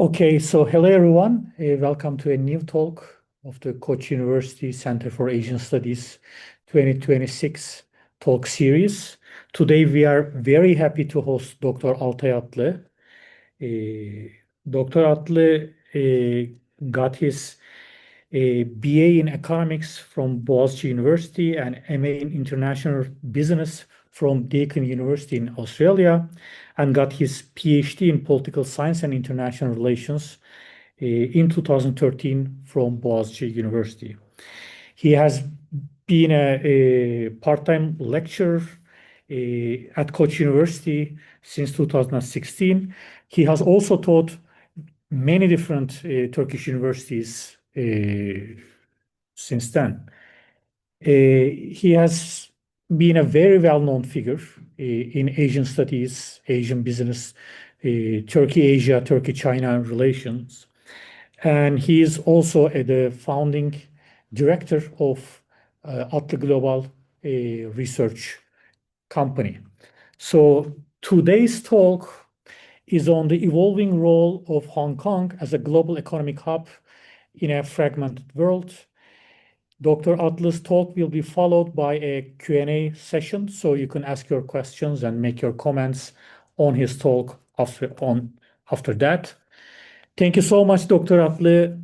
Okay, so hello everyone. Welcome to a new talk of the Koç University Center for Asian Studies 2026 talk series. Today we are very happy to host Dr. Altay Atlı. Dr. Atlı got his BA in economics from Boğaziçi University and MA in international business from Deakin University in Australia, and got his PhD in political science and international relations in 2013 from Boğaziçi University. He has been a part-time lecturer at Koç University since 2016. He has also taught many different Turkish universities since then. He has been a very well-known figure in Asian studies, Asian business, Turkey-Asia, Turkey-China relations. And he is also the founding director of Atlı Global Research Company. So today's talk is on the evolving role of Hong Kong as a global economic hub in a fragmented world. Dr. Atlı's talk will be followed by a Q&A session, so you can ask your questions and make your comments on his talk after that. Thank you so much, Dr. Atlı.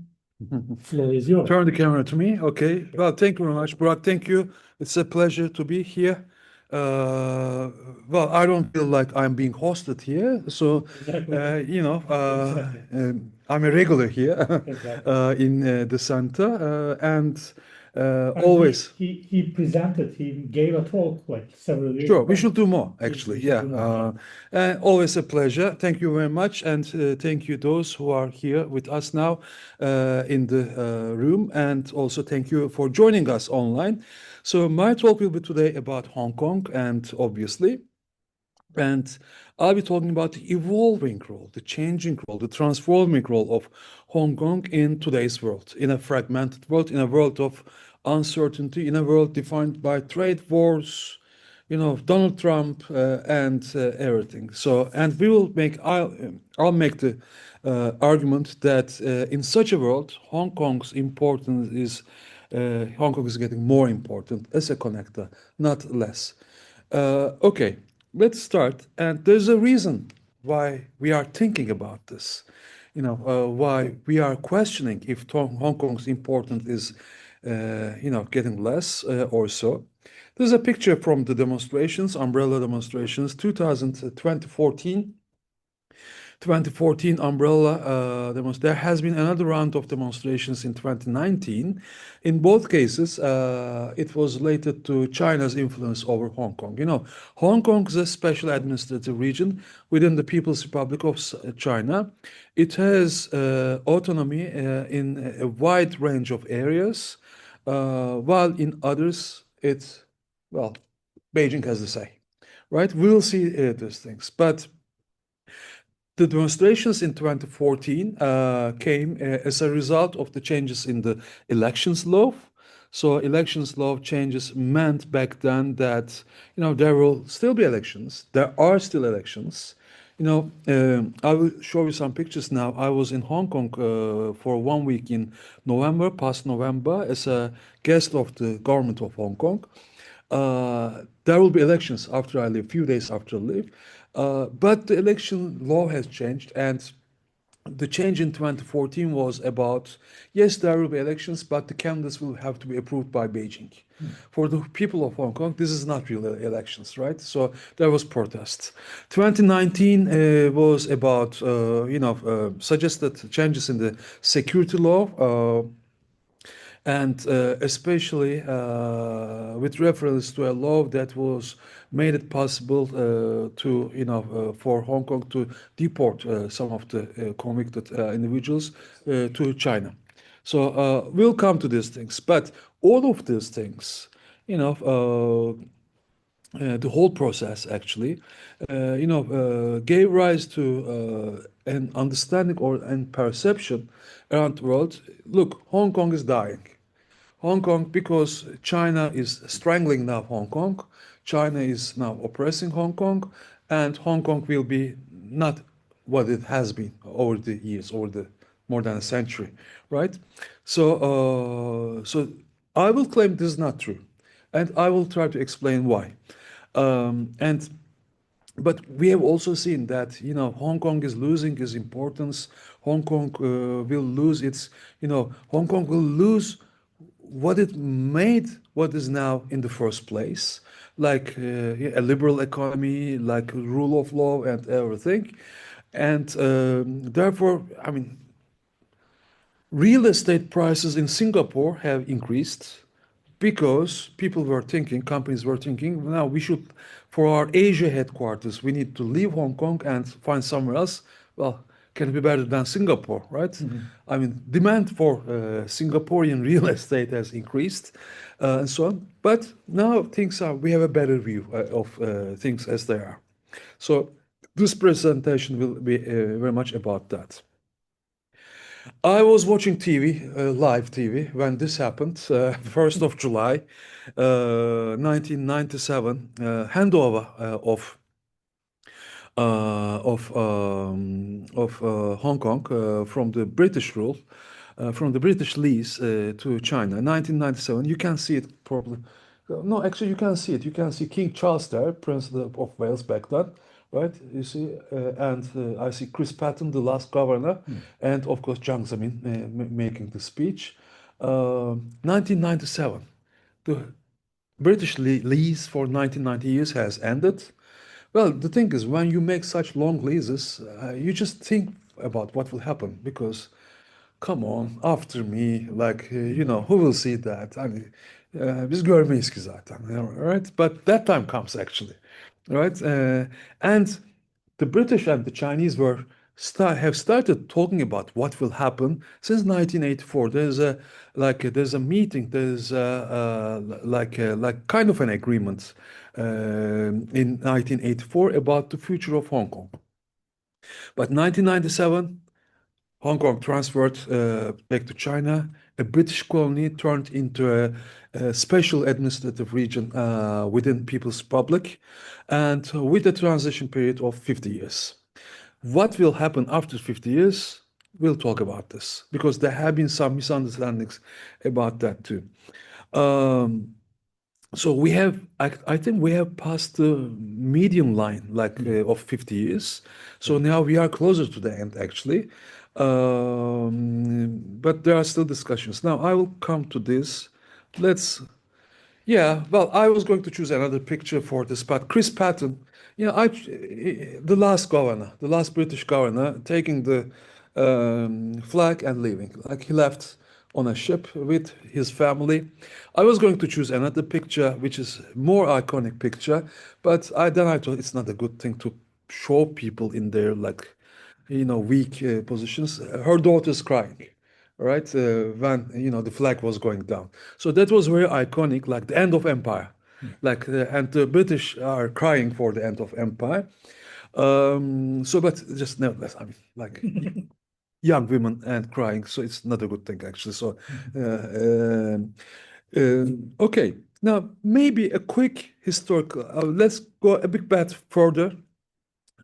Floor is yours. Turn the camera to me. Okay. Well, thank you very much, Burak. Thank you. It's a pleasure to be here. Well, I don't feel like I'm being hosted here, so I'm a regular here Exactly. in the center, and And always. he gave a talk like several years Sure, ago. we should do more, actually. We should do more, Always a pleasure. Thank you very much, and thank you those who are here with us now in the room, and also thank you for joining us online. So my talk will be today about Hong Kong, and obviously, and I'll be talking about the evolving role, the changing role, the transforming role of Hong Kong in today's world, in a fragmented world, in a world of uncertainty, in a world defined by trade wars, Donald Trump and everything. So, and I'll make the argument that in such a world, Hong Kong's importance is Hong Kong is getting more important as a connector, not less. Okay, let's start. And there's a reason why we are thinking about this. Why we are questioning if Hong Kong's importance is, getting less or so. There's a picture from the demonstrations, umbrella demonstrations, 2014 umbrella demonstration. There has been another round of demonstrations in 2019. In both cases, it was related to China's influence over Hong Kong. Hong Kong is a special administrative region within the People's Republic of China. It has autonomy in a wide range of areas, while in others, Beijing has the say, right? We'll see these things, but the demonstrations in 2014 came as a result of the changes in the elections law. So elections law changes meant back then that, there will still be elections. There are still elections. I will show you some pictures now. I was in Hong Kong for 1 week in past November, as a guest of the government of Hong Kong. There will be elections after I leave, few days after I leave. But the election law has changed, and the change in 2014 was about, yes, there will be elections, but the candidates will have to be approved by Beijing. For the people of Hong Kong, this is not real elections, right? So there was protest. 2019 was about, suggested changes in the security law, and especially with reference to a law that was made it possible for Hong Kong to deport some of the convicted individuals to China. So we'll come to these things, but all of these things, the whole process actually, gave rise to an understanding and perception around the world. Look, Hong Kong is dying. Hong Kong, because China is strangling now Hong Kong, China is now oppressing Hong Kong, and Hong Kong will be not what it has been over the years, over the more than a century, right? So I will claim this is not true, and I will try to explain why. And but we have also seen that, Hong Kong is losing its importance. Hong Kong will lose its, Hong Kong will lose what it made, what is now in the first place, like a liberal economy, like rule of law and everything. And therefore, I mean, real estate prices in Singapore have increased because people were thinking, companies were thinking, now we should, for our Asia headquarters, we need to leave Hong Kong and find somewhere else. Well, can it be better than Singapore, right? I mean, demand for Singaporean real estate has increased and so on. But now we have a better view of things as they are. So this presentation will be very much about that. I was watching TV, live TV, when this happened, 1st of July, 1997, handover of Hong Kong from the British rule, from the British lease to China. 1997, you can see it probably. No, actually, you can see it. You can see King Charles there, Prince of Wales back then, right? You see, and I see Chris Patten, the last governor, and of course Jiang Zemin making the speech. 1997, the British lease for 1990 years has ended. Well, the thing is, when you make such long leases, you just think about what will happen because, come on, after me, like, who will see that? Hani, biz görmeyiz ki zaten, right? But that time comes actually, right? And the British and the Chinese have started talking about what will happen since 1984. There's a meeting. There's like kind of an agreement in 1984 about the future of Hong Kong. But 1997, Hong Kong transferred back to China. A British colony turned into a special administrative region within People's Republic, and with a transition period of 50 years. What will happen after 50 years? We'll talk about this because there have been some misunderstandings about that too. So I think we have passed the medium line, like of 50 years. So now we are closer to the end, actually. But there are still discussions. Now I will come to this. Yeah, well, I was going to choose another picture for this, but Chris Patten, the last governor, the last British governor, taking the flag and leaving. Like he left on a ship with his family. I was going to choose another picture, which is more iconic picture, but then I thought it's not a good thing to show people in their like, weak positions. Her daughter's crying, right? When the flag was going down. So that was very iconic, like the end of empire. Like and the British are crying for the end of empire. But just nevertheless, I mean, like young women and crying, so it's not a good thing actually. So, okay, now maybe a quick historical. Let's go a bit back further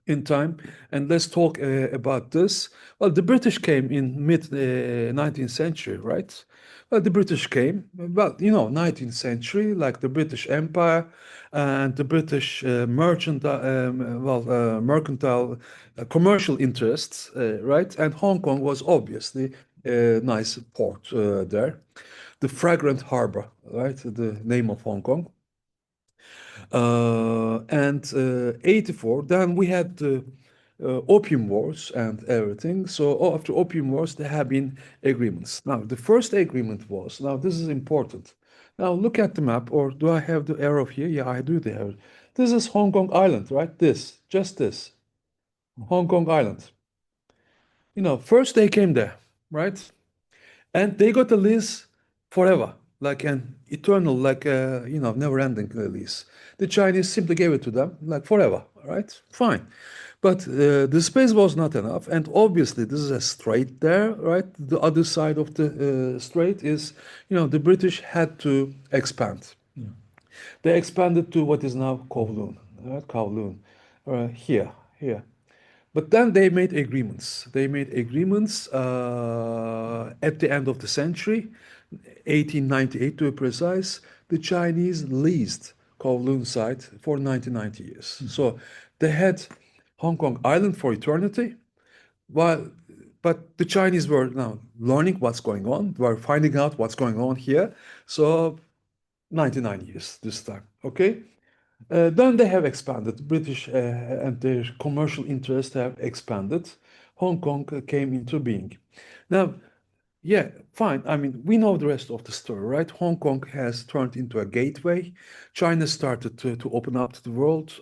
in time and let's talk about this. Well, the British came in mid 19th century, right? Well, the British came, well, 19th century, like the British Empire and the British mercantile commercial interests, right? And Hong Kong was obviously a nice port there. The Fragrant Harbor, right? The name of Hong Kong. And 84, then we had the Opium Wars and everything. So after Opium Wars, there have been agreements. Now, the first agreement was, now this is important. Now look at the map, or do I have the arrow here? Yeah, I do the arrow. This is Hong Kong Island, right? Just this, Hong Kong Island. First they came there, right? And they got a lease forever, like an eternal, like a, never-ending lease. The Chinese simply gave it to them, like forever, right? Fine. But the space was not enough. And obviously, this is a strait there, right? The other side of the strait is, the British had to expand. They expanded to what is now Kowloon, right? Kowloon, here. But then they made agreements. They made agreements at the end of the century, 1898 to be precise. The Chinese leased Kowloon site for 90 years. So they had Hong Kong Island for eternity, while but the Chinese were now learning what's going on, were finding out what's going on here. So 99 years this time, okay? Then they have expanded. British and their commercial interests have expanded. Hong Kong came into being. Now, yeah, fine. I mean, we know the rest of the story, right? Hong Kong has turned into a gateway. China started to open up to the world.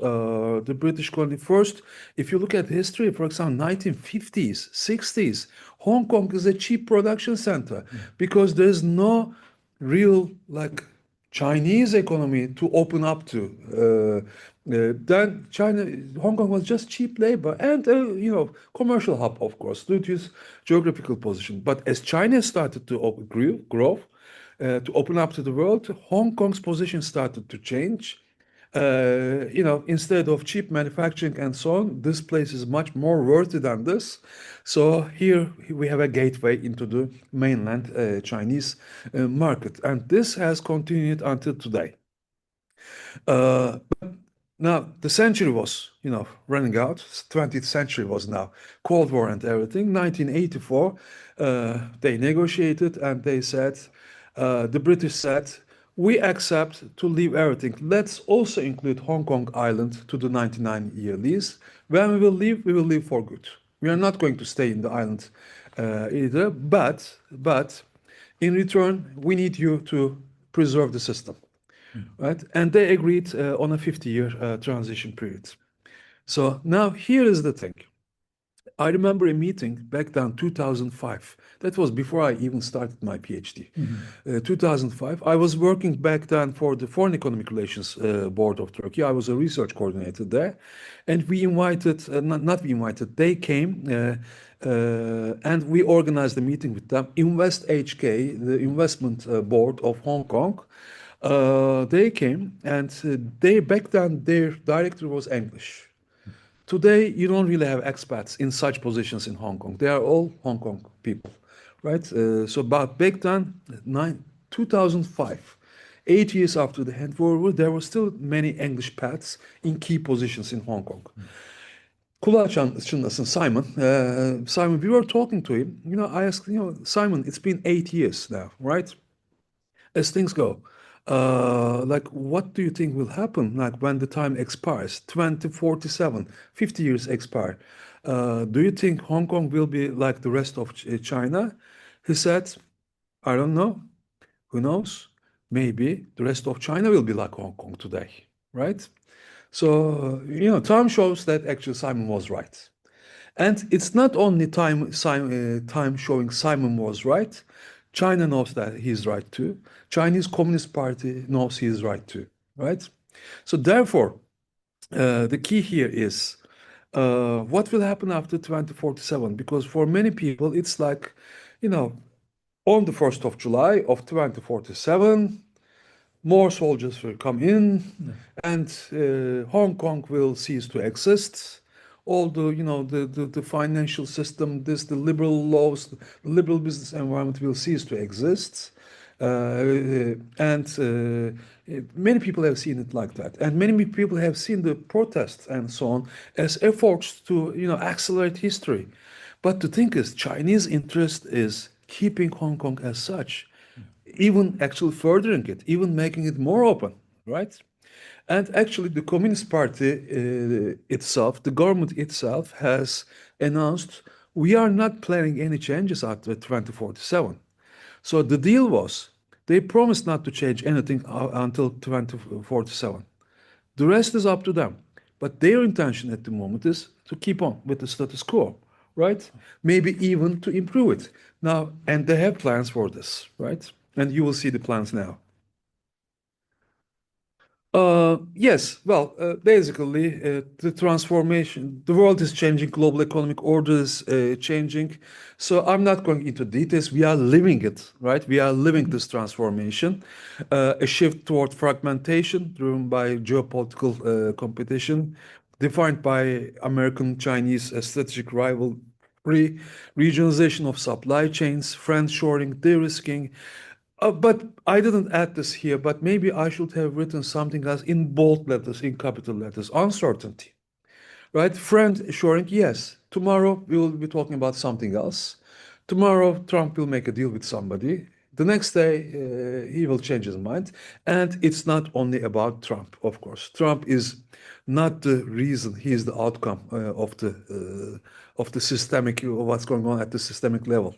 The British colony first, if you look at history, for example, 1950s, 60s, Hong Kong is a cheap production center because there's no real like Chinese economy to open up to. Then China, Hong Kong was just cheap labor and commercial hub, of course, due to its geographical position. But as China started to grow, to open up to the world, Hong Kong's position started to change. Instead of cheap manufacturing and so on, this place is much more worthy than this. So here we have a gateway into the mainland Chinese market, and this has continued until today. Now the century was, running out. 20th century was now Cold War and everything. 1984, they negotiated and they said, the British said, we accept to leave everything. Let's also include Hong Kong Island to the 99-year lease. When we will leave for good. We are not going to stay in the island either, but in return, we need you to preserve the system, right? And they agreed on a 50-year transition period. So now here is the thing. I remember a meeting back then, 2005. That was before I even started my PhD. 2005. I was working back then for the Foreign Economic Relations Board of Turkey. I was a research coordinator there. And we invited, not we invited, they came and we organized a meeting with them. Invest HK, the investment board of Hong Kong, they came and they back then their director was English. Today, you don't really have expats in such positions in Hong Kong. They are all Hong Kong people, right? So, but back then, 2005, 8 years after the handover, there were still many English paths in key positions in Hong Kong. Kulağı çınlasın Simon. Simon, we were talking to him. I asked, Simon, it's been 8 years now, right? As things go, like what do you think will happen like when the time expires 2047, 50 years expire? Do you think Hong Kong will be like the rest of China? He said, I don't know. Who knows? Maybe the rest of China will be like Hong Kong today, right? So time shows that actually Simon was right. And it's not only time showing Simon was right. China knows that he's right too. Chinese Communist Party knows he is right too, right? So therefore, the key here is what will happen after 2047? Because for many people, it's like, on the 1st of July of 2047, more soldiers will come in and Hong Kong will cease to exist. All the financial system, the liberal laws, the liberal business environment will cease to exist. And many people have seen it like that. And many people have seen the protests and so on as efforts to, accelerate history. But the thing is, Chinese interest is keeping Hong Kong as such, even actually furthering it, even making it more open, right? And actually, the Communist Party itself, the government itself, has announced we are not planning any changes after 2047. So the deal was they promised not to change anything until 2047. The rest is up to them. But their intention at the moment is to keep on with the status quo, right? Maybe even to improve it. Now, and they have plans for this, right? And you will see the plans now. Yes, well, basically, the transformation, the world is changing, global economic order is changing. So I'm not going into details. We are living it, right? We are living this transformation, a shift toward fragmentation driven by geopolitical competition. defined by American-Chinese strategic rivalry, regionalization of supply chains, friendshoring, de-risking. But I didn't add this here, but maybe I should have written something else in bold letters, in capital letters. Uncertainty, right? Friendshoring, yes. Tomorrow we will be talking about something else. Tomorrow Trump will make a deal with somebody. The next day he will change his mind. And it's not only about Trump, of course. Trump is not the reason, he is the outcome of the systemic, what's going on at the systemic level.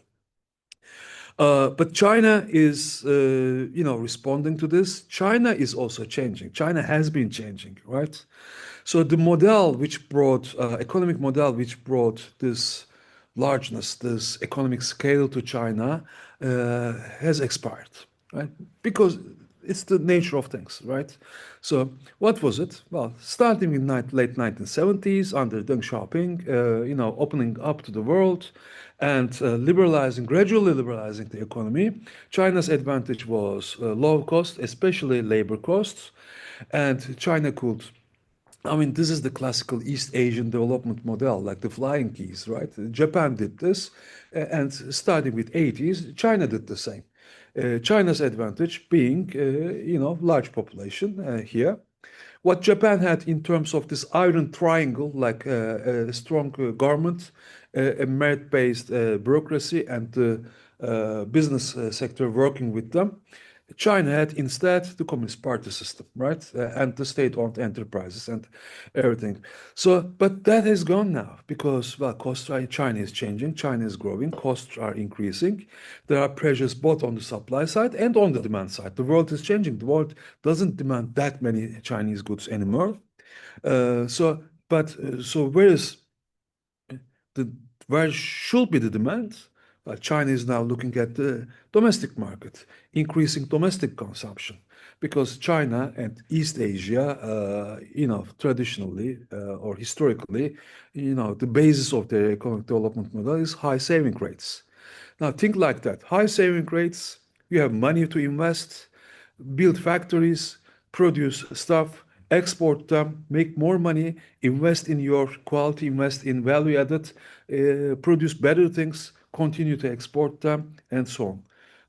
But China is, responding to this. China is also changing. China has been changing, right? So the model which brought, economic model which brought this largeness, this economic scale to China, has expired, right? Because it's the nature of things, right? So what was it? Well, starting in late 1970s under Deng Xiaoping, opening up to the world and gradually liberalizing the economy. China's advantage was low cost, especially labor costs, and China could. I mean, this is the classical East Asian development model, like the flying keys, right? Japan did this, and starting with 80s, China did the same. China's advantage being, large population here. What Japan had in terms of this iron triangle, like a strong government, a merit-based bureaucracy, and the business sector working with them. China had instead the Communist Party system, right? And the state-owned enterprises and everything. So, but that has gone now because, well, China is changing, China is growing, costs are increasing. There are pressures both on the supply side and on the demand side. The world is changing. The world doesn't demand that many Chinese goods anymore. So where should be the demand? Well, China is now looking at the domestic market, increasing domestic consumption, because China and East Asia, traditionally or historically, the basis of their economic development model is high saving rates. Now, think like that. High saving rates, you have money to invest, build factories, produce stuff, export them, make more money, invest in your quality, invest in value added, produce better things, continue to export them, and so on.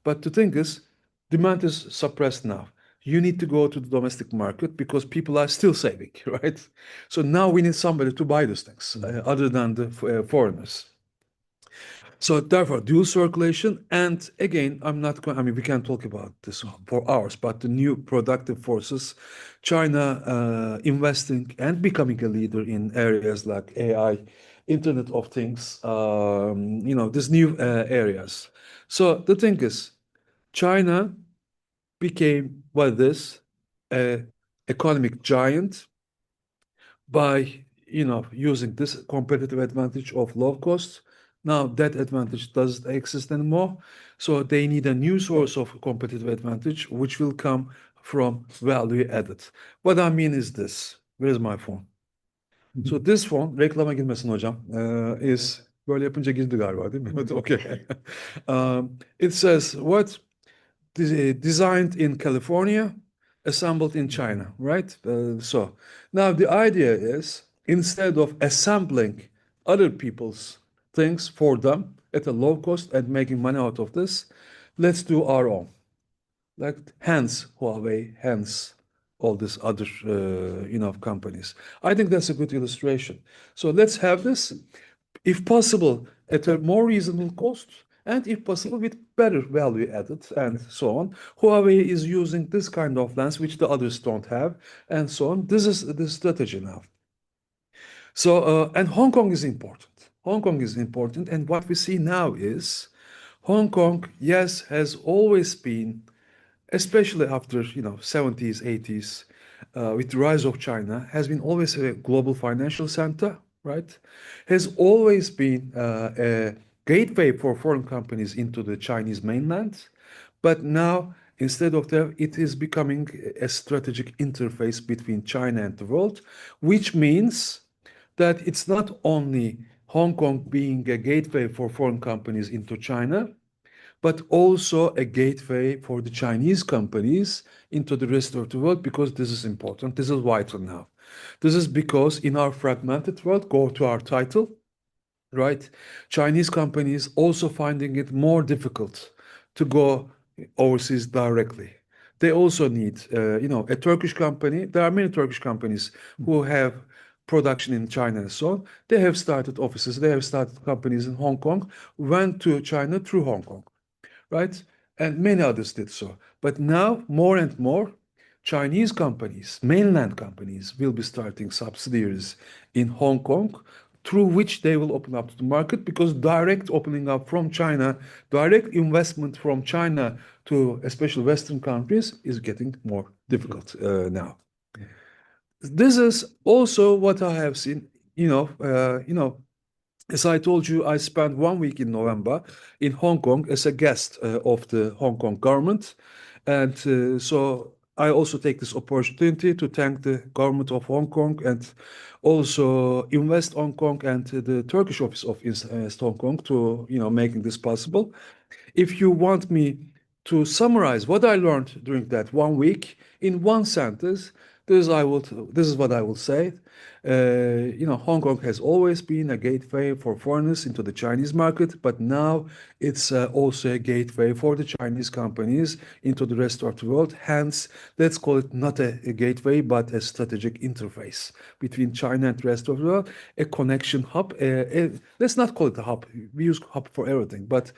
But the thing is, demand is suppressed now. You need to go to the domestic market because people are still saving, right? So now we need somebody to buy these things other than the foreigners. So therefore, dual circulation, and again, I'm not going, I mean, we can talk about this for hours, but the new productive forces, China investing and becoming a leader in areas like AI, Internet of Things, these new areas. So the thing is, China became what this economic giant by using this competitive advantage of low cost. Now that advantage doesn't exist anymore, so they need a new source of competitive advantage, which will come from value added. What I mean is this. Where's my phone? So this phone, reklama girmesin hocam, is böyle yapınca girdi galiba değil mi? Okay. It says what? Designed in California, assembled in China, right? So now the idea is instead of assembling other people's things for them at a low cost and making money out of this, let's do our own. Like hence Huawei, hence all these other companies. I think that's a good illustration. So let's have this, if possible, at a more reasonable cost, and if possible, with better value added, and so on. Huawei is using this kind of lens, which the others don't have, and so on. This is the strategy now. So, and Hong Kong is important. Hong Kong is important, and what we see now is Hong Kong, yes, has always been, especially after 70s, 80s, with the rise of China, has been always a global financial center, right? Has always been a gateway for foreign companies into the Chinese mainland. But now, instead of that, it is becoming a strategic interface between China and the world, which means that it's not only Hong Kong being a gateway for foreign companies into China, but also a gateway for the Chinese companies into the rest of the world, because this is important. This is vital now. This is because in our fragmented world, go to our title, right? Chinese companies also finding it more difficult to go overseas directly. They also need, a Turkish company. There are many Turkish companies who have production in China and so on. They have started offices, they have started companies in Hong Kong, went to China through Hong Kong, right? And many others did so. But now, more and more, Chinese companies, mainland companies, will be starting subsidiaries in Hong Kong, through which they will open up to the market because direct opening up from China, direct investment from China to especially Western countries is getting more difficult now. This is also what I have seen, as I told you, I spent 1 week in November in Hong Kong as a guest of the Hong Kong government. And so I also take this opportunity to thank the government of Hong Kong and also Invest Hong Kong and the Turkish office of Invest Hong Kong to, making this possible. If you want me to summarize what I learned during that 1 week in one sentence, this is what I will say. Hong Kong has always been a gateway for foreigners into the Chinese market, but now it's also a gateway for the Chinese companies into the rest of the world. Hence, let's call it not a gateway, but a strategic interface between China and the rest of the world, a connection hub. Let's not call it a hub. We use hub for everything, but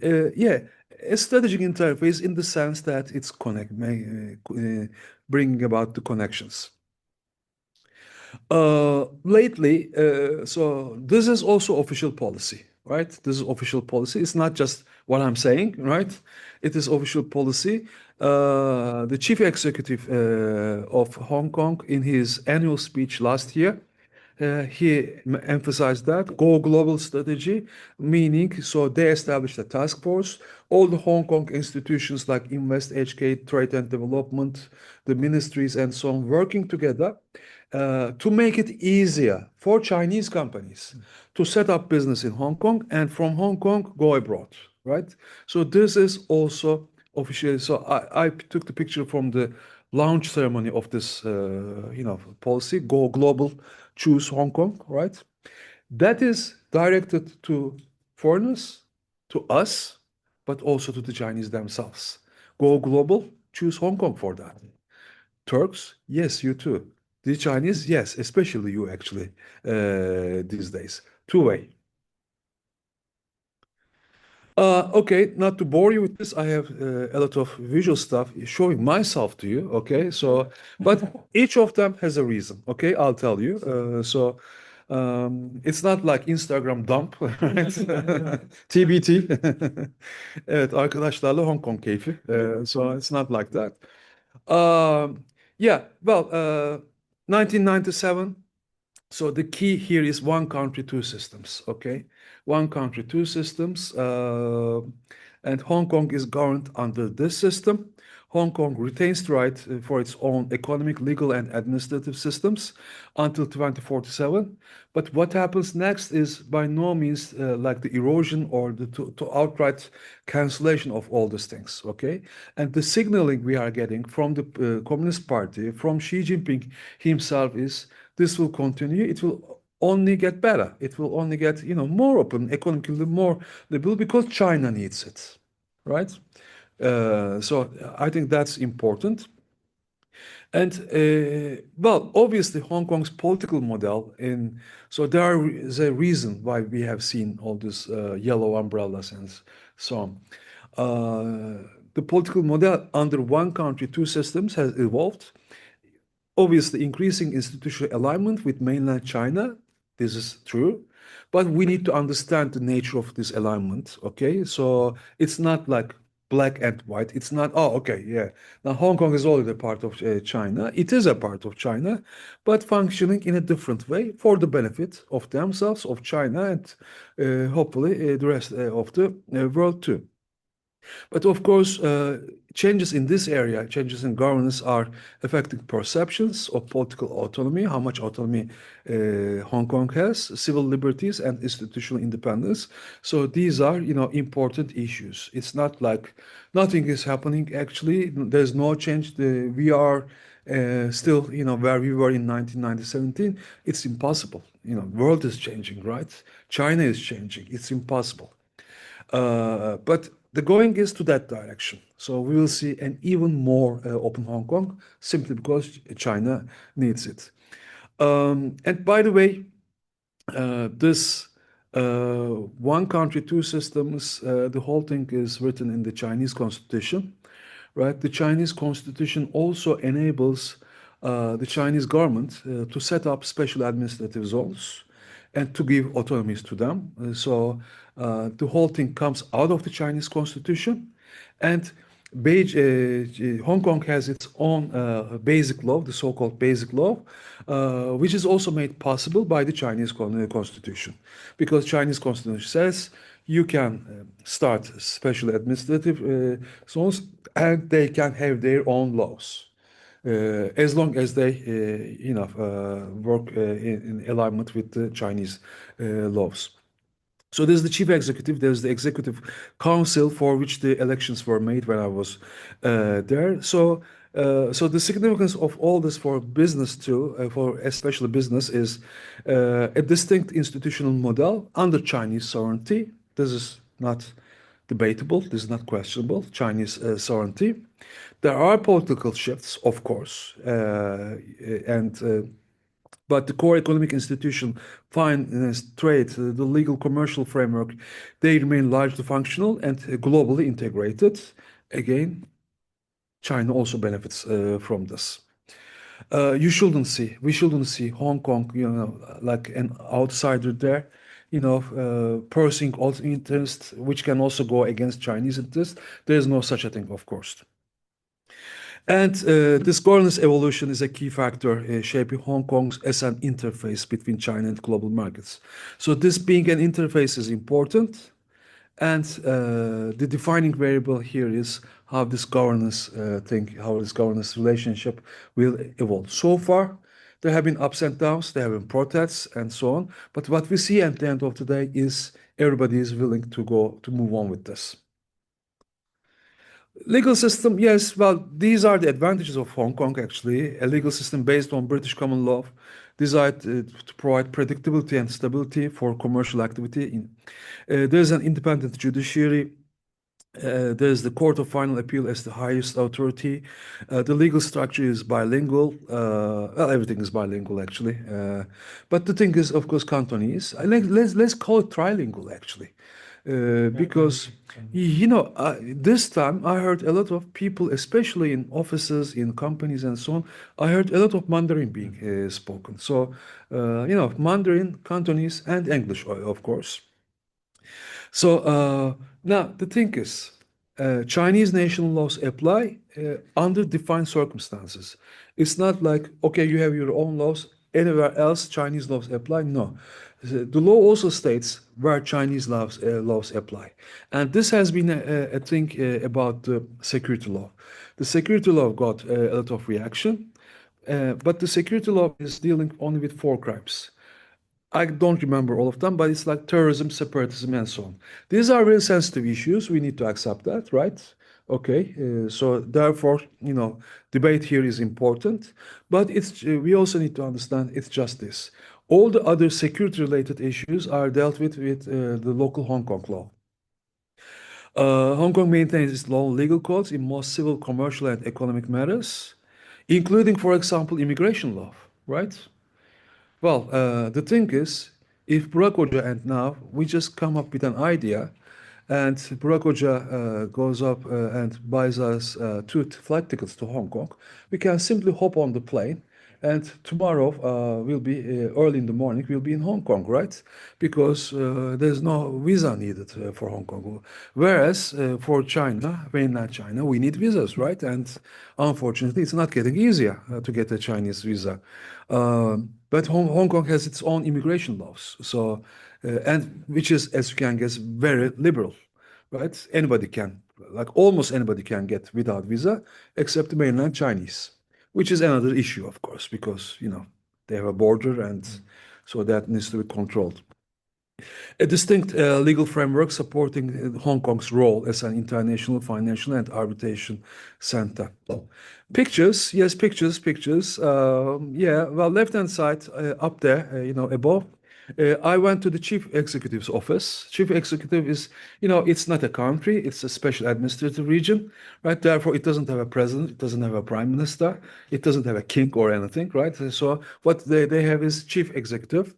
a strategic interface in the sense that it's bringing about the connections. Lately, so this is also official policy, right? This is official policy. It's not just what I'm saying, right? It is official policy. The chief executive of Hong Kong, in his annual speech last year, he emphasized that go global strategy, meaning so they established a task force. All the Hong Kong institutions like Invest, HK, Trade and Development, the ministries and so on, working together to make it easier for Chinese companies to set up business in Hong Kong and from Hong Kong go abroad, right? So this is also official. So I took the picture from the launch ceremony of this, policy, go global, choose Hong Kong, right? That is directed to foreigners, to us, but also to the Chinese themselves. Go global, choose Hong Kong for that. Turks, yes, you too. The Chinese, yes, especially you actually, these days. Two-way. Okay, not to bore you with this, I have a lot of visual stuff showing myself to you, okay? So, but each of them has a reason, okay? I'll tell you. It's not like Instagram dump, right? TBT. Evet, arkadaşlarla Hong Kong keyfi. So it's not like that. Yeah, well, 1997. So the key here is one country, two systems, okay? One country, two systems, and Hong Kong is governed under this system. Hong Kong retains the right for its own economic, legal, and administrative systems until 2047. But what happens next is by no means like the erosion or the to outright cancellation of all these things, okay? And the signaling we are getting from the Communist Party, from Xi Jinping himself is this will continue. It will only get better. It will only get, more open, economically more liberal because China needs it, right? So I think that's important. And well, obviously, Hong Kong's political model so there is a reason why we have seen all these yellow umbrellas and so on. The political model under one country, two systems has evolved. Obviously, increasing institutional alignment with mainland China, this is true, but we need to understand the nature of this alignment, okay? So it's not like black and white. It's not, oh, okay, yeah. Now, Hong Kong is already a part of China. It is a part of China, but functioning in a different way for the benefit of themselves, of China, and hopefully the rest of the world too. But of course, changes in this area, changes in governance are affecting perceptions of political autonomy, how much autonomy Hong Kong has, civil liberties and institutional independence. So these are, important issues. It's not like nothing is happening. Actually, there's no change. We are Still, where we were in 1917, it's impossible. World is changing, right? China is changing. It's impossible. But the going is to that direction. So we will see an even more open Hong Kong simply because China needs it. And by the way, this one country, two systems, the whole thing is written in the Chinese constitution, right? The Chinese constitution also enables the Chinese government to set up special administrative zones and to give autonomies to them. The whole thing comes out of the Chinese constitution, and Hong Kong has its own basic law, the so-called basic law, which is also made possible by the Chinese constitution, because Chinese constitution says you can start special administrative zones, and they can have their own laws. As long as they, work in alignment with the Chinese laws. So there's the chief executive, there's the executive council for which the elections were made when I was there. So the significance of all this for business too, for especially business, is a distinct institutional model under Chinese sovereignty. This is not debatable. This is not questionable. Chinese sovereignty. There are political shifts, of course, but the core economic institution, finance, trade, the legal commercial framework, they remain largely functional and globally integrated. Again, China also benefits from this. We shouldn't see Hong Kong, like an outsider there, pursuing all interests, which can also go against Chinese interests. There is no such a thing, of course. And this governance evolution is a key factor shaping Hong Kong as an interface between China and global markets. So this being an interface is important. And the defining variable here is how this governance how this governance relationship will evolve. So far, there have been ups and downs, there have been protests and so on. But what we see at the end of the day is everybody is willing to move on with this. Legal system, yes, well, these are the advantages of Hong Kong, actually. A legal system based on British common law, designed to provide predictability and stability for commercial activity. There's an independent judiciary. There's the Court of Final Appeal as the highest authority. The legal structure is bilingual. Well, everything is bilingual, actually. But the thing is, of course, Cantonese. Let's call it trilingual, actually. Because this time I heard a lot of people, especially in offices, in companies and so on, I heard a lot of Mandarin being spoken. So, Mandarin, Cantonese, and English, of course. So now the thing is, Chinese national laws apply under defined circumstances. It's not like, okay, you have your own laws, anywhere else Chinese laws apply. No. The law also states where Chinese laws apply. And this has been a thing about the security law. The security law got a lot of reaction, but the security law is dealing only with 4 crimes. I don't remember all of them, but it's like terrorism, separatism, and so on. These are very sensitive issues. We need to accept that, right? Okay, so therefore, debate here is important, but we also need to understand it's just this. All the other security-related issues are dealt with the local Hong Kong law. Hong Kong maintains its own legal codes in most civil, commercial, and economic matters, including, for example, immigration law, right? Well, the thing is, if Burak Hoca and now we just come up with an idea, and Burak Hoca goes up and buys us 2 flight tickets to Hong Kong, we can simply hop on the plane, and tomorrow we'll be early in the morning, we'll be in Hong Kong, right? Because there's no visa needed for Hong Kong. Whereas for China, mainland China, we need visas, right? And unfortunately, it's not getting easier to get a Chinese visa. But Hong Kong has its own immigration laws, so and which is, as you can guess, very liberal, right? Almost anybody can get without visa, except the mainland Chinese, which is another issue, of course, because they have a border, and so that needs to be controlled. A distinct legal framework supporting Hong Kong's role as an international financial and arbitration center. Pictures, yes, pictures, pictures. Yeah, well, left-hand side up there, above. I went to the chief executive's office. Chief executive is, it's not a country, it's a special administrative region, right? Therefore, it doesn't have a president, it doesn't have a prime minister, it doesn't have a king or anything, right? So what they have is chief executive.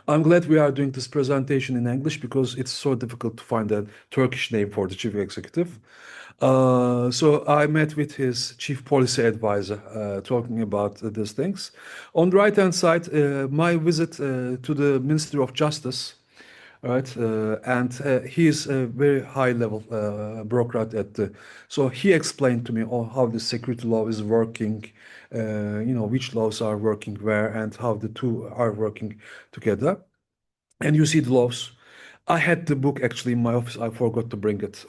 I'm glad we are doing this presentation in English because it's so difficult to find a Turkish name for the chief executive. So I met with his chief policy advisor, talking about these things. On the right-hand side, my visit to the Ministry of Justice, right? And he is a very high-level bureaucrat at the. So he explained to me how the security law is working, which laws are working where, and how the two are working together. And you see the laws. I had the book actually in my office. I forgot to bring it.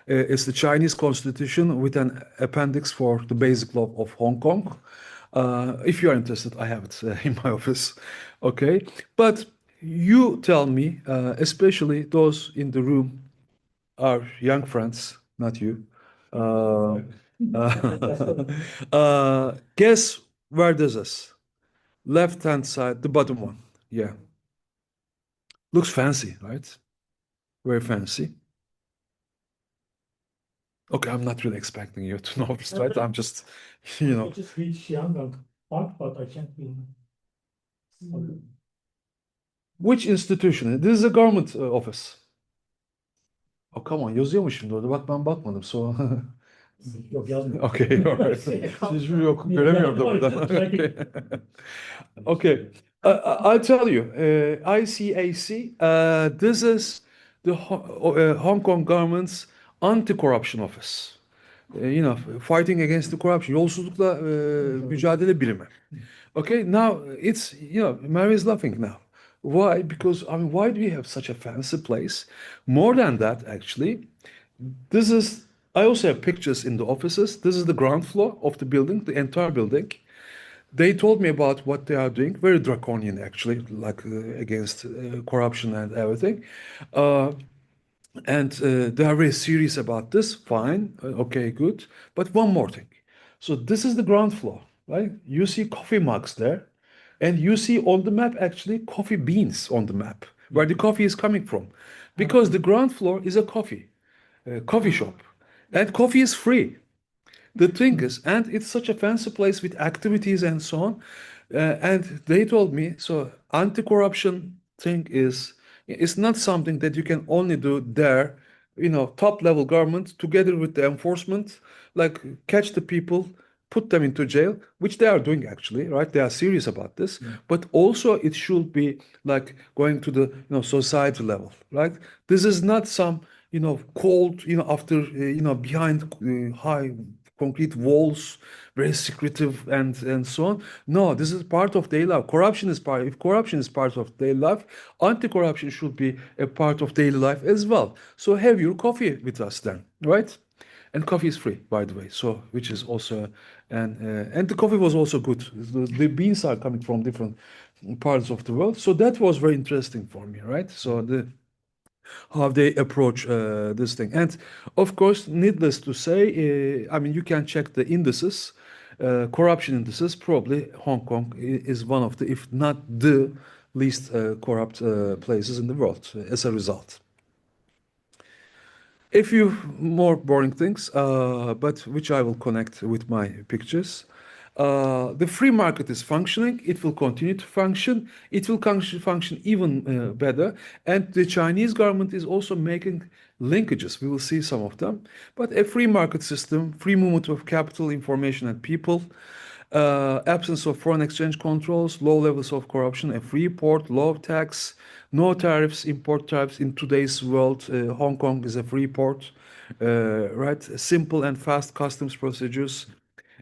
It's the Chinese Constitution with an appendix for the basic law of Hong Kong. If you are interested, I have it in my office. Okay, but you tell me, especially those in the room are young friends, not you. Guess where this is? Left-hand side, the bottom one. Yeah. Looks fancy, right? Very fancy. Okay, I'm not really expecting you to know this, right? I'm just, It just reached young part, but I can't remember. Which institution? This is a government office. Oh, come on, yazıyor mu şimdi orada? Bak ben bakmadım. So, Yok yazmıyor. okay, all right. Hiçbir yok, göremiyorum da buradan. Okay. Okay. I'll tell you, ICAC, this is the Hong Kong government's anti-corruption office. Fighting against the corruption, yolsuzlukla mücadele birimi. Okay, now it's, Mary is laughing now. Why? Because, I mean, why do we have such a fancy place? More than that, actually, I also have pictures in the offices. This is the ground floor of the building, the entire building. They told me about what they are doing, very draconian, actually, like against corruption and everything. And they are very serious about this. Fine. Okay, good. But one more thing. So this is the ground floor, right? You see coffee mugs there. And you see on the map, actually, coffee beans on the map, where the coffee is coming from. Because the ground floor is a coffee shop. And coffee is free. The thing is, and it's such a fancy place with activities and so on. And they told me, so anti-corruption thing is, it's not something that you can only do there, top level government together with the enforcement, like catch the people, put them into jail, which they are doing actually, right? They are serious about this, but also it should be like going to the, society level, right? This is not some, cold, after, behind high concrete walls, very secretive and so on. No, this is part of daily life. If corruption is part of daily life, anti-corruption should be a part of daily life as well. So have your coffee with us then, right? And coffee is free, by the way. So, which is also, and the coffee was also good. The beans are coming from different parts of the world. So that was very interesting for me, right? So how they approach this thing. And of course, needless to say, I mean, you can check the indices, corruption indices. Probably Hong Kong is one of the, if not the least corrupt places in the world as a result. A few more boring things, but which I will connect with my pictures. The free market is functioning. It will continue to function. It will function even better. And the Chinese government is also making linkages. We will see some of them. But a free market system, free movement of capital, information, and people, absence of foreign exchange controls, low levels of corruption, a free port, low tax, no tariffs, import tariffs. In today's world, Hong Kong is a free port, right? Simple and fast customs procedures,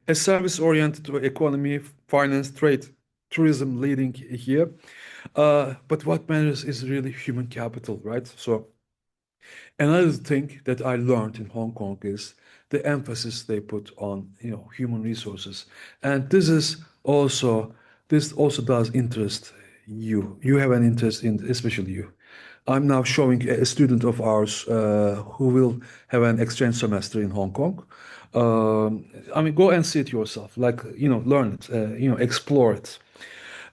a service-oriented economy, finance, trade, tourism leading here. But what matters is really human capital, right? So another thing that I learned in Hong Kong is the emphasis they put on, human resources. And this also does interest you have an interest in, especially you. I'm now showing a student of ours who will have an exchange semester in Hong Kong. I mean, go and see it yourself, like, learn it, explore it.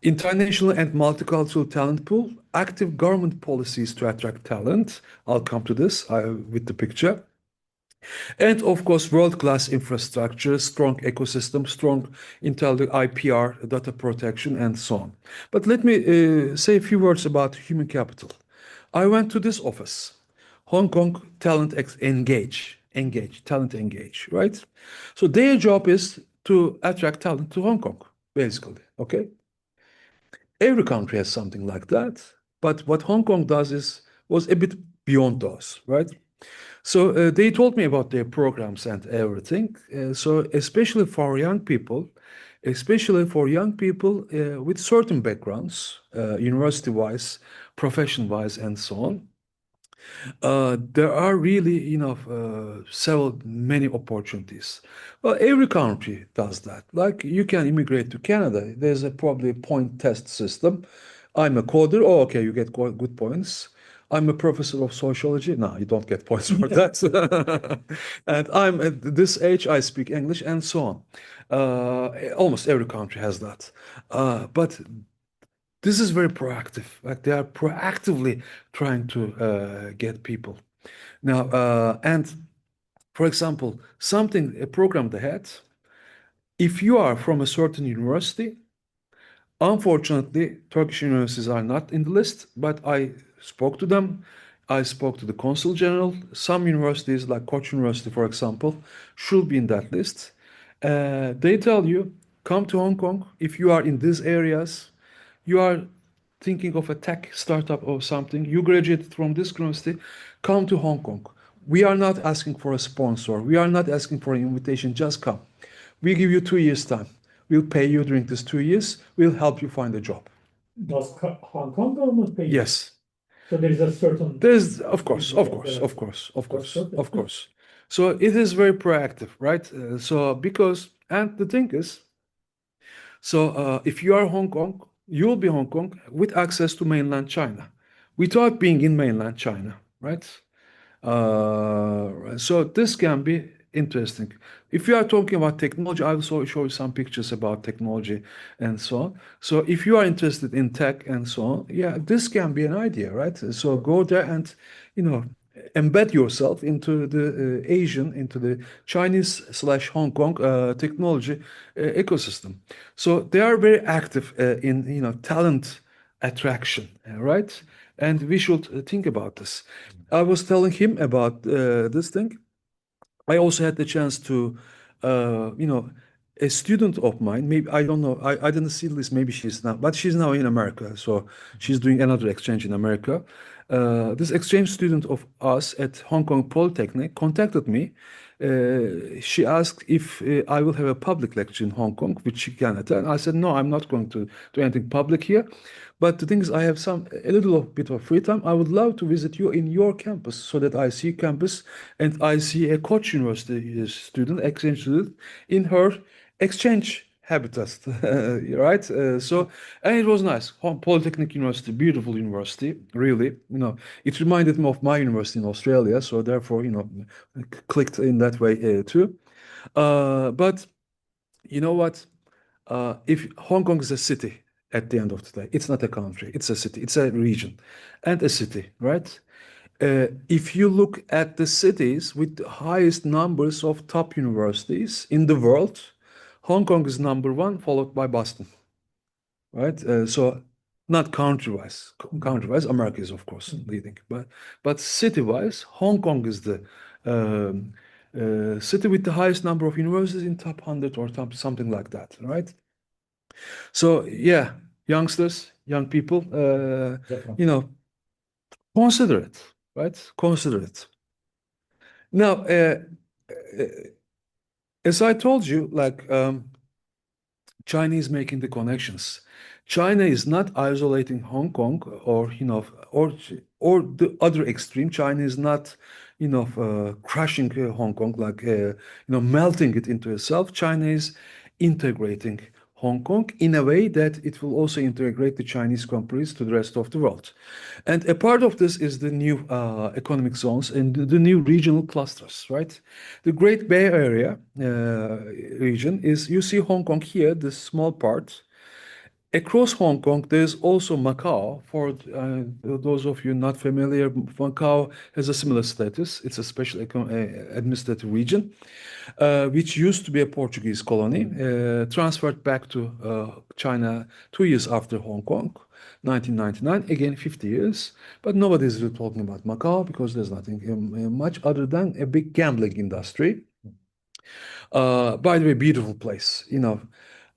International and multicultural talent pool, active government policies to attract talent. I'll come to this with the picture. And of course, world-class infrastructure, strong ecosystem, strong intelligent IPR, data protection, and so on. But let me say a few words about human capital. I went to this office, Hong Kong Talent Engage, right? So their job is to attract talent to Hong Kong, basically, okay? Every country has something like that, but what Hong Kong was a bit beyond those, right? So they told me about their programs and everything. So especially for young people, with certain backgrounds, university-wise, profession-wise, and so on, there are really, many opportunities. Well, every country does that. Like you can immigrate to Canada. There's probably a point test system. I'm a coder. Oh, okay, you get good points. I'm a professor of sociology. No, you don't get points for that. And I'm at this age, I speak English, and so on. Almost every country has that. But this is very proactive. Like they are proactively trying to get people. Now, and for example, a program they had, if you are from a certain university, unfortunately, Turkish universities are not in the list, but I spoke to them. I spoke to the consul general. Some universities, like Koç University, for example, should be in that list. They tell you, come to Hong Kong. If you are in these areas, you are thinking of a tech startup or something, you graduated from this university, come to Hong Kong. We are not asking for a sponsor. We are not asking for an invitation. Just come. We give you 2 years' time. We'll pay you during these 2 years. We'll help you find a job. Does Hong Kong government pay? Yes. So there is a certain. There's, of course. So it is very proactive, right? And the thing is, so if you are Hong Kong, you'll be Hong Kong with access to mainland China, without being in mainland China, right? So this can be interesting. If you are talking about technology, I will show you some pictures about technology and so on. So if you are interested in tech and so on, yeah, this can be an idea, right? So go there and, embed yourself into the into the Chinese/Hong Kong technology ecosystem. So they are very active in, talent attraction, right? And we should think about this. I was telling him about this thing. I also had the chance to, a student of mine, maybe, I don't know, I didn't see this, maybe she's now in America. So she's doing another exchange in America. This exchange student of us at Hong Kong Polytechnic contacted me. She asked if I will have a public lecture in Hong Kong, which she can attend. I said, no, I'm not going to do anything public here. But the thing is, I have a little bit of free time. I would love to visit you in your campus so that I see campus and I see a Koç University student, exchange student, in her exchange habitat, right? And it was nice. Polytechnic University, beautiful university, really. It reminded me of my university in Australia, so therefore, clicked in that way too. But you know what? If Hong Kong is a city at the end of the day, it's not a country, it's a city, it's a region and a city, right? If you look at the cities with the highest numbers of top universities in the world, Hong Kong is number one, followed by Boston, right? So not country-wise. Country-wise, America is, of course, leading. But city-wise, Hong Kong is the city with the highest number of universities in top 100 or top something like that, right? So yeah, youngsters, young people, consider it, right? Consider it. Now, as I told you, like China is making the connections. China is not isolating Hong Kong, or or the other extreme. China is not crushing Hong Kong, like melting it into itself. China is integrating Hong Kong in a way that it will also integrate the Chinese companies to the rest of the world. And a part of this is the new economic zones and the new regional clusters, right? The Great Bay Area region is, you see Hong Kong here, this small part. Across Hong Kong, there's also Macau. For those of you not familiar, Macau has a similar status. It's a special administrative region, which used to be a Portuguese colony, transferred back to China 2 years after Hong Kong, 1999, again 50 years. But nobody's really talking about Macau because there's nothing much other than a big gambling industry. By the way, beautiful place. You know,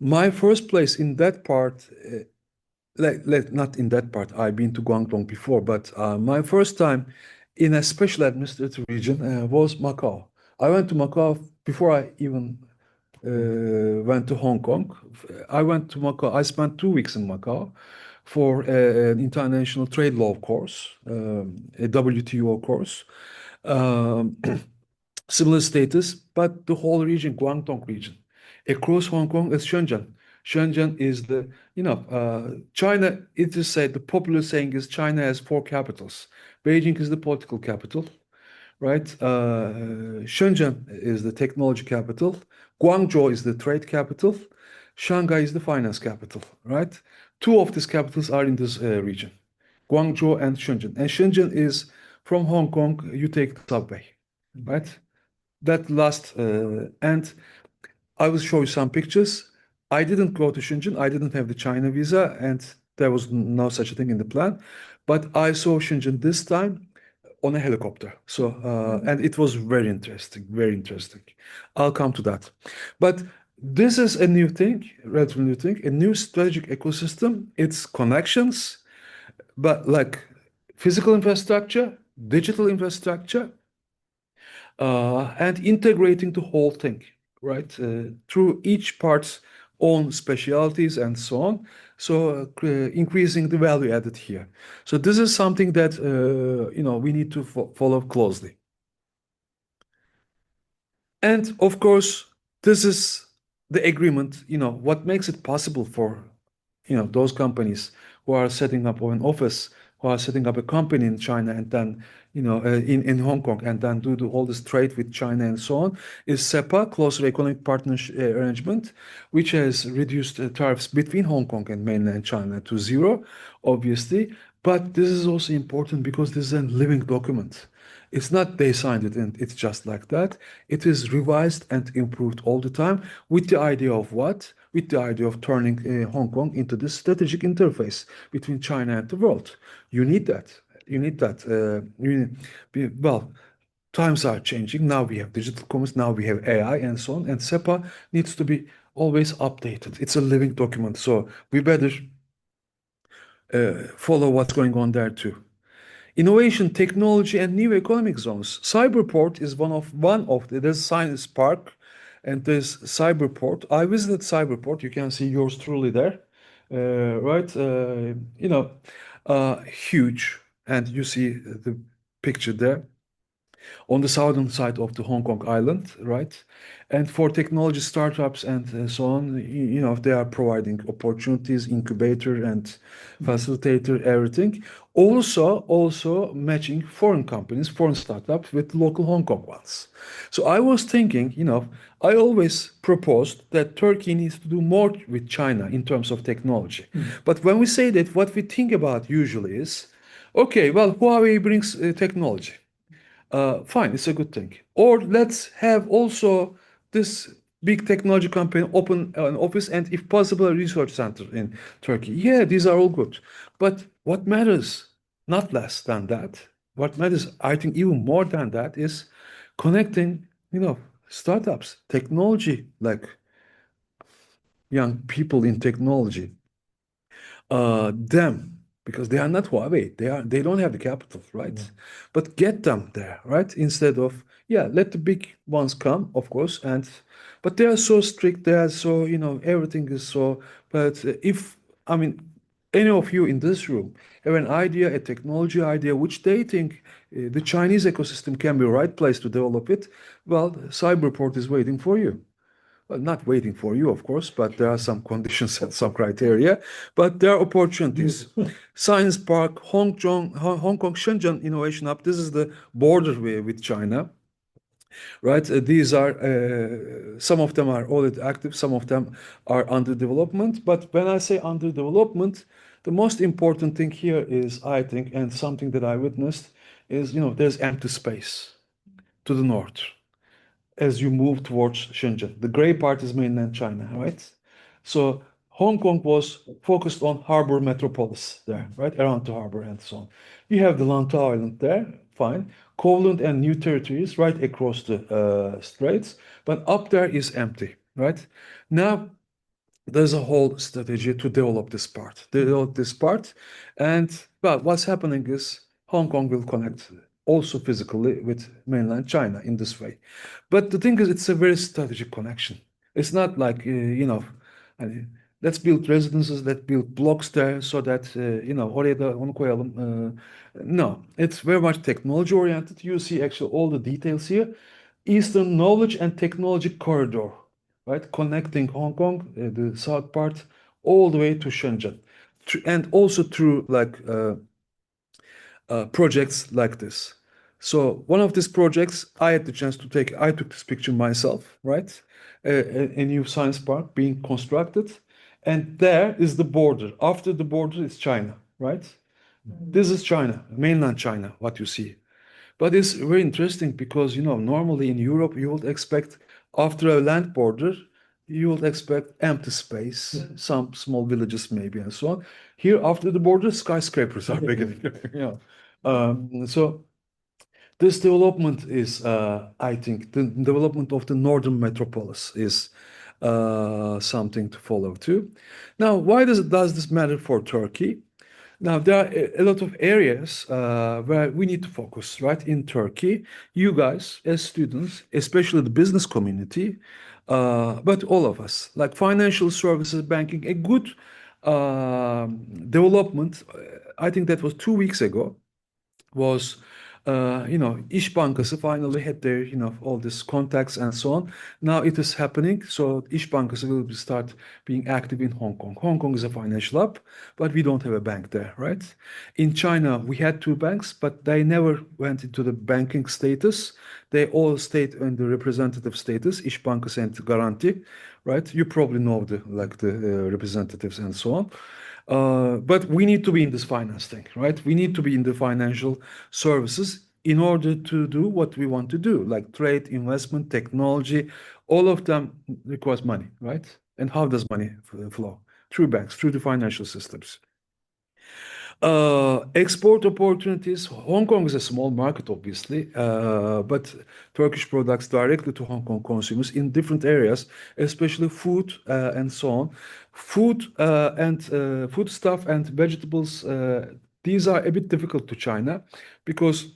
my first place in that part, not in that part. I've been to Guangdong before, but my first time in a special administrative region was Macau. I went to Macau before I even went to Hong Kong. I went to Macau. I spent 2 weeks in Macau for an international trade law course, a WTO course. Um, Similar status, but the whole region, Guangdong region. Across Hong Kong is Shenzhen. Shenzhen is the, China, it is said, the popular saying is China has four capitals. Beijing is the political capital, right? Shenzhen is the technology capital. Guangzhou is the trade capital. Shanghai is the finance capital, right? Two of these capitals are in this region, Guangzhou and Shenzhen. And Shenzhen is from Hong Kong, you take the subway, right? That last, and I will show you some pictures. I didn't go to Shenzhen. I didn't have the China visa, and there was no such a thing in the plan. But I saw Shenzhen this time on a helicopter. So, and it was very interesting, very interesting. I'll come to that. But this is a new thing, relatively new thing, a new strategic ecosystem. It's connections, but like physical infrastructure, digital infrastructure, and integrating the whole thing, right? Through each part's own specialities and so on. So increasing the value added here. So this is something that we need to follow closely. And of course, this is the agreement. What makes it possible for those companies who are setting up an office, who are setting up a company in China and then in Hong Kong and then do all this trade with China and so on, is CEPA, Closer Economic Partnership Arrangement, which has reduced tariffs between Hong Kong and mainland China to zero, obviously. But this is also important because this is a living document. It's not they signed it and it's just like that. It is revised and improved all the time with the idea of what? With the idea of turning Hong Kong into this strategic interface between China and the world. You need that. You need that. Well, times are changing. Now we have digital commerce. Now we have AI and so on. And SEPA needs to be always updated. It's a living document. So we better follow what's going on there too. Innovation, technology, and new economic zones. Cyberport is one of there's Science Park and there's Cyberport. I visited Cyberport. You can see yours truly there, right? Huge, and you see the picture there on the southern side of the Hong Kong island, right? And for technology startups and so on, they are providing opportunities, incubator and facilitator, everything. Also matching foreign companies, foreign startups with local Hong Kong ones. So I was thinking, I always proposed that Turkey needs to do more with China in terms of technology. But when we say that, what we think about usually is, okay, well, Huawei brings technology. Fine, it's a good thing. Or let's have also this big technology company open an office and, if possible, a research center in Turkey. Yeah, these are all good. But what matters, not less than that, what matters, I think, even more than that, is connecting, startups, technology, like young people in technology, them, because they are not Huawei. They don't have the capital, right? But get them there, right? Instead of, let the big ones come, of course, but they are so strict, they are so, everything is so. But if, I mean, any of you in this room have an idea, a technology idea, which they think the Chinese ecosystem can be the right place to develop it, well, Cyberport is waiting for you. well, not waiting for you, of course, but there are some conditions and some criteria. But there are opportunities. Science Park, Hong Kong Shenzhen Innovation Hub. This is the border with China, right? These are some of them are already active, some of them are under development. But when I say under development, the most important thing here is, I think, and something that I witnessed is, there's empty space to the north as you move towards Shenzhen. The gray part is mainland China, right? So Hong Kong was focused on harbor metropolis there, right? Around the harbor and so on. You have the Lantau Island there, fine. Kowloon and New Territories right across the straits, but up there is empty, right? Now, there's a whole strategy to develop this part. And well, what's happening is Hong Kong will connect also physically with mainland China in this way. But the thing is, it's a very strategic connection. It's not like, I mean, let's build residences, let's build blocks there so that, oraya da onu koyalım. No, it's very much technology oriented. You see actually all the details here. Eastern Knowledge and Technology Corridor, right? Connecting Hong Kong, the south part, all the way to Shenzhen. And also through like projects like this. So one of these projects, I had the chance to I took this picture myself, right? A new science park being constructed. And there is the border. After the border is China, right? This is China, mainland China, what you see. But it's very interesting because, normally in Europe, you would expect after a land border, you would expect empty space, some small villages maybe, and so on. Here, after the border, skyscrapers are beginning. So this development is, I think, the development of the northern metropolis is something to follow too. Now, why does this matter for Turkey? Now, there are a lot of areas where we need to focus, right? In Turkey, you guys, as students, especially the business community, but all of us, like financial services, banking, a good development, I think that was 2 weeks ago, was İş Bankası finally had their all these contacts and so on. Now it is happening. So İş Bankası will start being active in Hong Kong. Hong Kong is a financial hub, but we don't have a bank there, right? In China, we had two banks, but they never went into the banking status. They all stayed in the representative status, İş Bankası and Garanti, right? You probably know the representatives and so on. But we need to be in this finance thing, right? We need to be in the financial services in order to do what we want to do, like trade, investment, technology. All of them requires money, right? And how does money flow? Through banks, through the financial systems. Export opportunities. Hong Kong is a small market, obviously, but Turkish products directly to Hong Kong consumers in different areas, especially food and so on. Food and food stuff and vegetables, these are a bit difficult to China because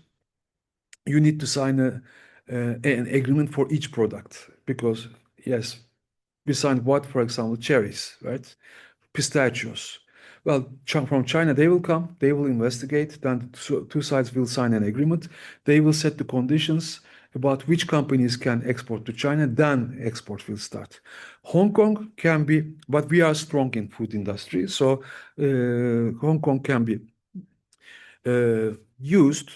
you need to sign an agreement for each product. Because, yes, we signed what, for example, cherries, right? Pistachios. Well, from China, they will come, they will investigate, then two sides will sign an agreement. They will set the conditions about which companies can export to China, then export will start. Hong Kong can be, but we are strong in food industry, so Hong Kong can be used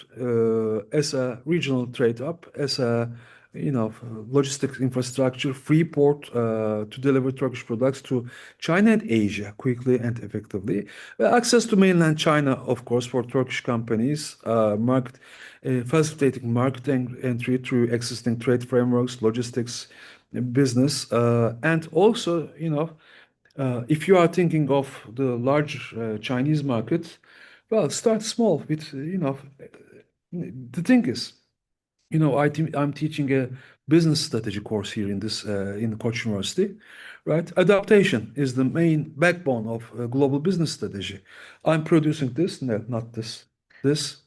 as a regional trade hub, as a logistics infrastructure, free port to deliver Turkish products to China and Asia quickly and effectively. Access to mainland China, of course, for Turkish companies, facilitating market entry through existing trade frameworks, logistics, business, and also, if you are thinking of the large Chinese market, well, start small with, the thing is, I'm teaching a business strategy course here in Koç University, right? Adaptation is the main backbone of global business strategy. I'm producing this, no, not this. This,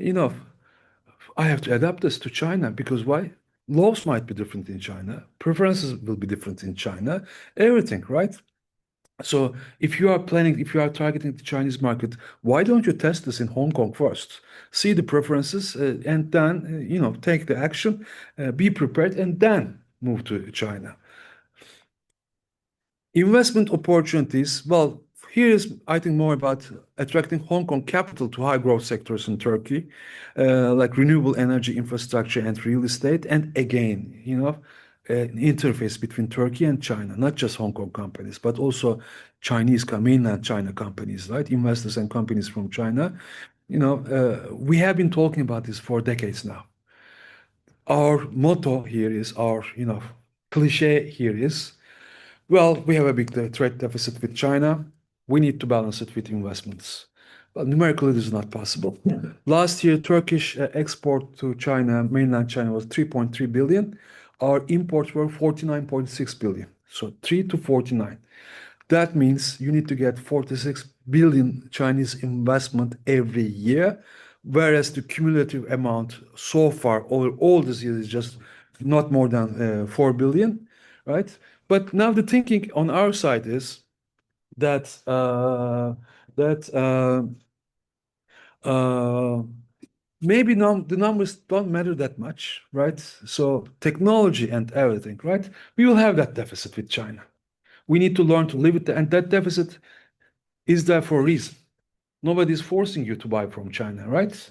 I have to adapt this to China because why? Laws might be different in China, preferences will be different in China, everything, right? So if you are targeting the Chinese market, why don't you test this in Hong Kong first? See the preferences and then, take the action, be prepared, and then move to China. Investment opportunities. Well, here is, I think, more about attracting Hong Kong capital to high growth sectors in Turkey, like renewable energy infrastructure and real estate. And again, an interface between Turkey and China, not just Hong Kong companies, but also mainland China companies, right? Investors and companies from China. We have been talking about this for decades now. Our motto here is, cliche here is, well, we have a big trade deficit with China. We need to balance it with investments. Well, numerically, this is not possible. Last year, Turkish export to China, mainland China, was 3.3 billion. Our imports were 49.6 billion. So 3 to 49. That means you need to get 46 billion Chinese investment every year, whereas the cumulative amount so far, all this year, is just not more than 4 billion, right? But now the thinking on our side is that maybe the numbers don't matter that much, right? So technology and everything, right? We will have that deficit with China. We need to learn to live with it, and that deficit is there for a reason. Nobody's forcing you to buy from China, right?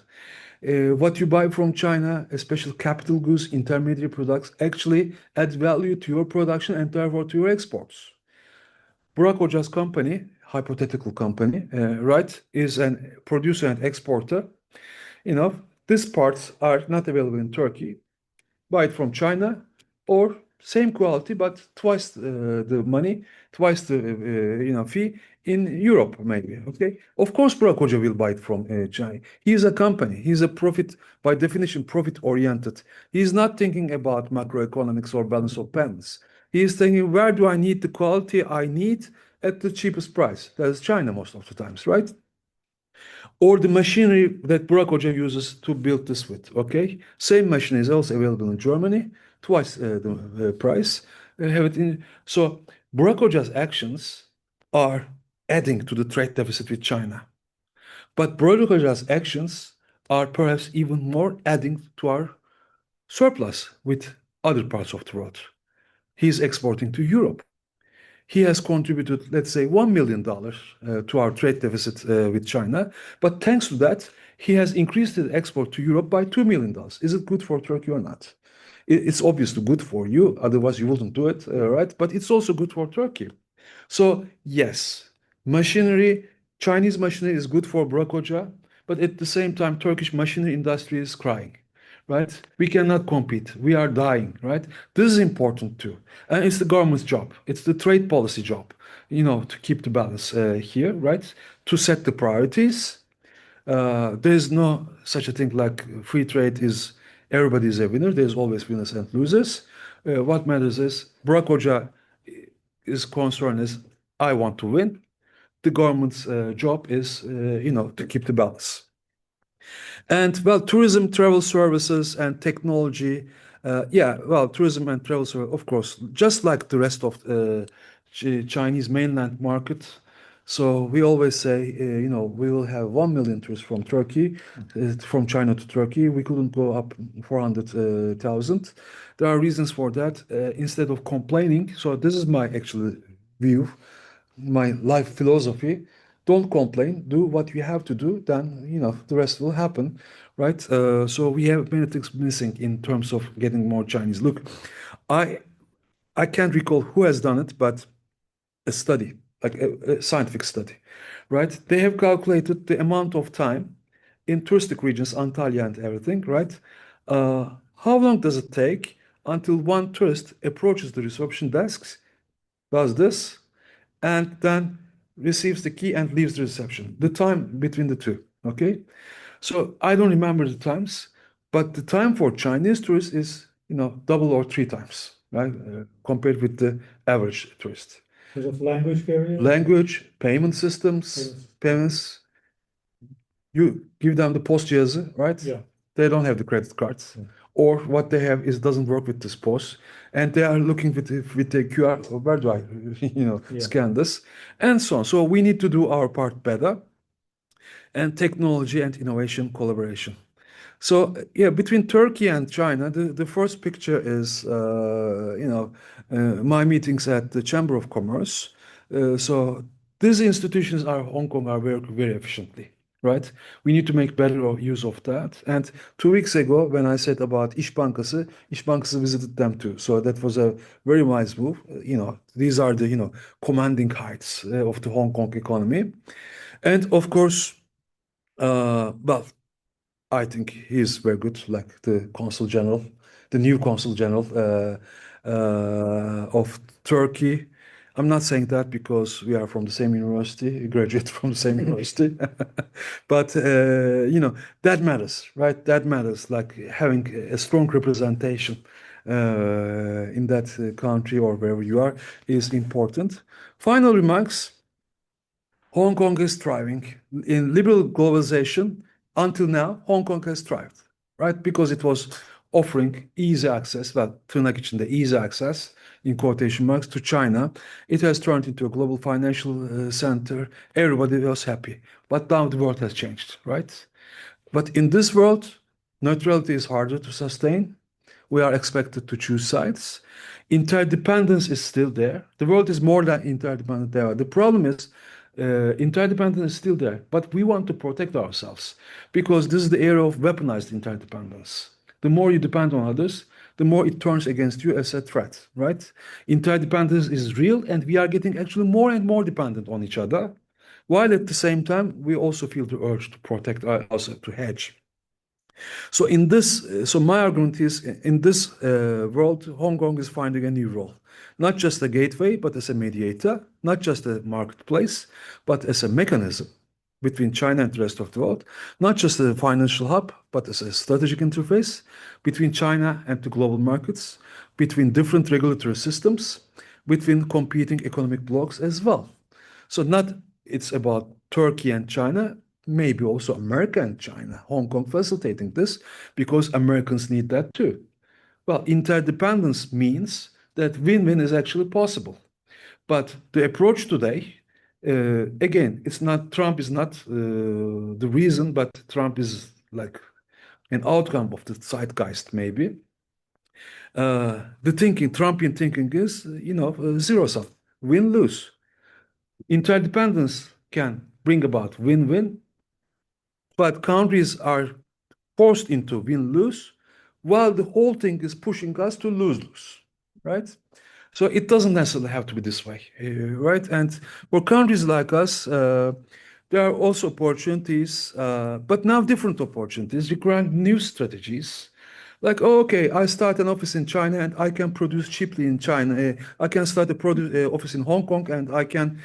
What you buy from China, especially capital goods, intermediate products, actually adds value to your production and therefore to your exports. Burak Hoca''s company, hypothetical company, right, is a producer and exporter. These parts are not available in Turkey. Buy it from China, or same quality but twice the money, twice the fee in Europe, maybe. Okay, of course, Burak Hoca will buy it from China. He is a company. He's a profit, by definition, profit oriented. He's not thinking about macroeconomics or balance of payments. He is thinking, where do I need the quality I need at the cheapest price? That is China most of the times, right? Or the machinery that Burak Hoca uses to build this with. Okay, same machine is also available in Germany, twice the price. Have it in. So Burak Hoca's actions are adding to the trade deficit with China, but Burak Hoca's actions are perhaps even more adding to our surplus with other parts of the world. He's exporting to Europe. He has contributed, let's say, $1 million to our trade deficit with China. But thanks to that, he has increased his export to Europe by $2 million. Is it good for Turkey or not? It's obviously good for you. Otherwise, you wouldn't do it, right? But it's also good for Turkey. So, yes, machinery, Chinese machinery is good for Burak Hoca. But at the same time, Turkish machinery industry is crying, right? We cannot compete. We are dying, right? This is important too. And it's the government's job. It's the trade policy job, to keep the balance here, right? To set the priorities. There's no such a thing like free trade is everybody is a winner. There's always winners and losers. What matters is Burak Hoca is concerned is I want to win. The government's job is, to keep the balance. And well, tourism, travel services, and technology. Tourism and travel service, of course, just like the rest of Chinese mainland market. So we always say, we will have 1 million tourists from Turkey, from China to Turkey. We couldn't go up 400,000. There are reasons for that. Instead of complaining, so this is my actual view, my life philosophy. Don't complain. Do what you have to do. Then the rest will happen, right? So we have many things missing in terms of getting more Chinese. Look, I can't recall who has done it, but a study, like a scientific study, right? They have calculated the amount of time in touristic regions, Antalya and everything, right? How long does it take until one tourist approaches the reception desks, does this, and then receives the key and leaves the reception? The time between the two, okay? So I don't remember the times, but the time for Chinese tourists is, double or three times, right? Compared with the average tourist. Because of language barrier? Language, payment systems, payments. You give them the post cihazı, right? Yeah. They don't have the credit cards. Or what they have is doesn't work with this post. And they are looking with the QR, where do I, scan this? And so on. So we need to do our part better. And technology and innovation collaboration. So between Turkey and China, the first picture is my meetings at the Chamber of Commerce. So these institutions are Hong Kong are work very efficiently, right? We need to make better use of that. And 2 weeks ago, when I said about İş Bankası visited them too. So that was a very wise move. These are the commanding heights of the Hong Kong economy, and of course, well, I think he is very good, like the consul general, the new consul general of Turkey. I'm not saying that because we are from the same university, graduate from the same university, but that matters, right? That matters, like having a strong representation in that country or wherever you are is important. Final remarks. Hong Kong is thriving. In liberal globalization, until now, Hong Kong has thrived, right? Because it was offering easy access, well, tırnak içinde easy access, in quotation marks, to China. It has turned into a global financial center. Everybody was happy. But now the world has changed, right? But in this world, neutrality is harder to sustain. We are expected to choose sides. Interdependence is still there. The world is more than interdependent there. The problem is interdependence is still there, but we want to protect ourselves because this is the era of weaponized interdependence. The more you depend on others, the more it turns against you as a threat, right? Interdependence is real, and we are getting actually more and more dependent on each other, while at the same time, we also feel the urge to protect ourselves, to hedge. So my argument is in this world, Hong Kong is finding a new role, not just a gateway, but as a mediator, not just a marketplace, but as a mechanism between China and the rest of the world, not just a financial hub, but as a strategic interface between China and the global markets, between different regulatory systems, between competing economic blocks as well. So not it's about Turkey and China, maybe also America and China, Hong Kong facilitating this because Americans need that too. Well, interdependence means that win-win is actually possible. But the approach today, again, Trump is not the reason, but Trump is like an outcome of the zeitgeist, maybe. Trumpian thinking is, zero sum, win-lose. Interdependence can bring about win-win, but countries are forced into win-lose, while the whole thing is pushing us to lose-lose, right? So it doesn't necessarily have to be this way, right? And for countries like us, there are also opportunities, but now different opportunities requiring new strategies. Like, okay, I start an office in China and I can produce cheaply in China. I can start a office in Hong Kong and I can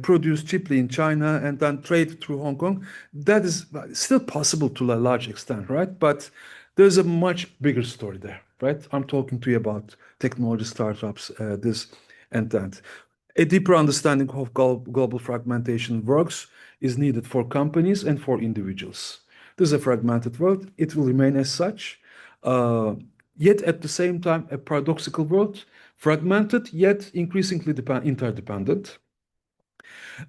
produce cheaply in China and then trade through Hong Kong. That is still possible to a large extent, right? But there's a much bigger story there, right? I'm talking to you about technology startups, this and that. A deeper understanding of global fragmentation works is needed for companies and for individuals. This is a fragmented world. It will remain as such. Yet at the same time, a paradoxical world, fragmented, yet increasingly interdependent.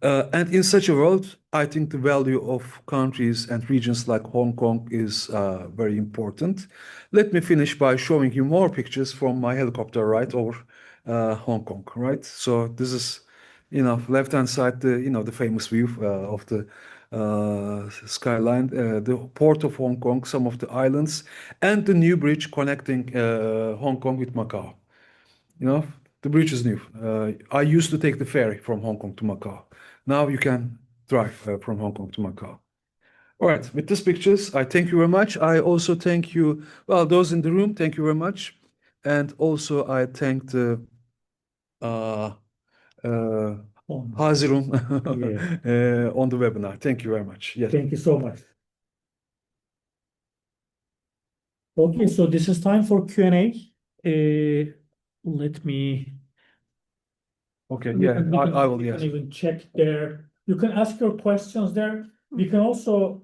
And in such a world, I think the value of countries and regions like Hong Kong is very important. Let me finish by showing you more pictures from my helicopter ride over Hong Kong, right? So this is, left-hand side, the famous view of the skyline, the port of Hong Kong, some of the islands, and the new bridge connecting Hong Kong with Macau. The bridge is new. I used to take the ferry from Hong Kong to Macau. Now you can drive from Hong Kong to Macau. All right, with these pictures, I thank you very much. I also thank you, well, those in the room, thank you very much. And also I thank the Hazirun on the webinar. Thank you very much. Yes. Thank you so much. Okay, so this is time for Q&A. Let me. Okay, yeah, I will, You yes. can even check there. You can ask your questions there. We can also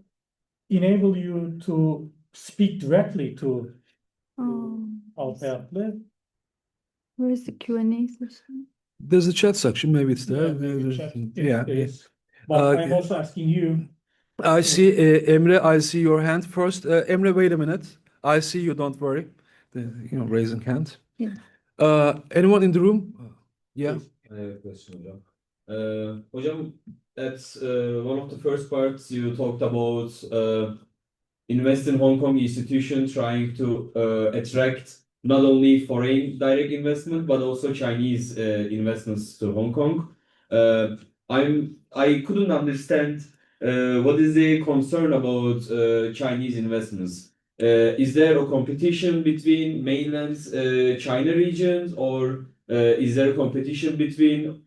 enable you to speak directly to Altay Atlı. Where is the Q&A session? There's a chat section, maybe it's there. Yeah, but I'm also asking you. I see, Emre, I see your hand first. Emre, wait a minute. I see you, don't worry. Raising hand. Yeah. Anyone in the room? Yeah. I have a question, hocam. Hocam, at one of the first parts you talked about invest in Hong Kong institution trying to attract not only foreign direct investment but also Chinese investments to Hong Kong. Uh, I couldn't understand what is the concern about Chinese investments. Is there a competition between mainland China regions, or is there a competition between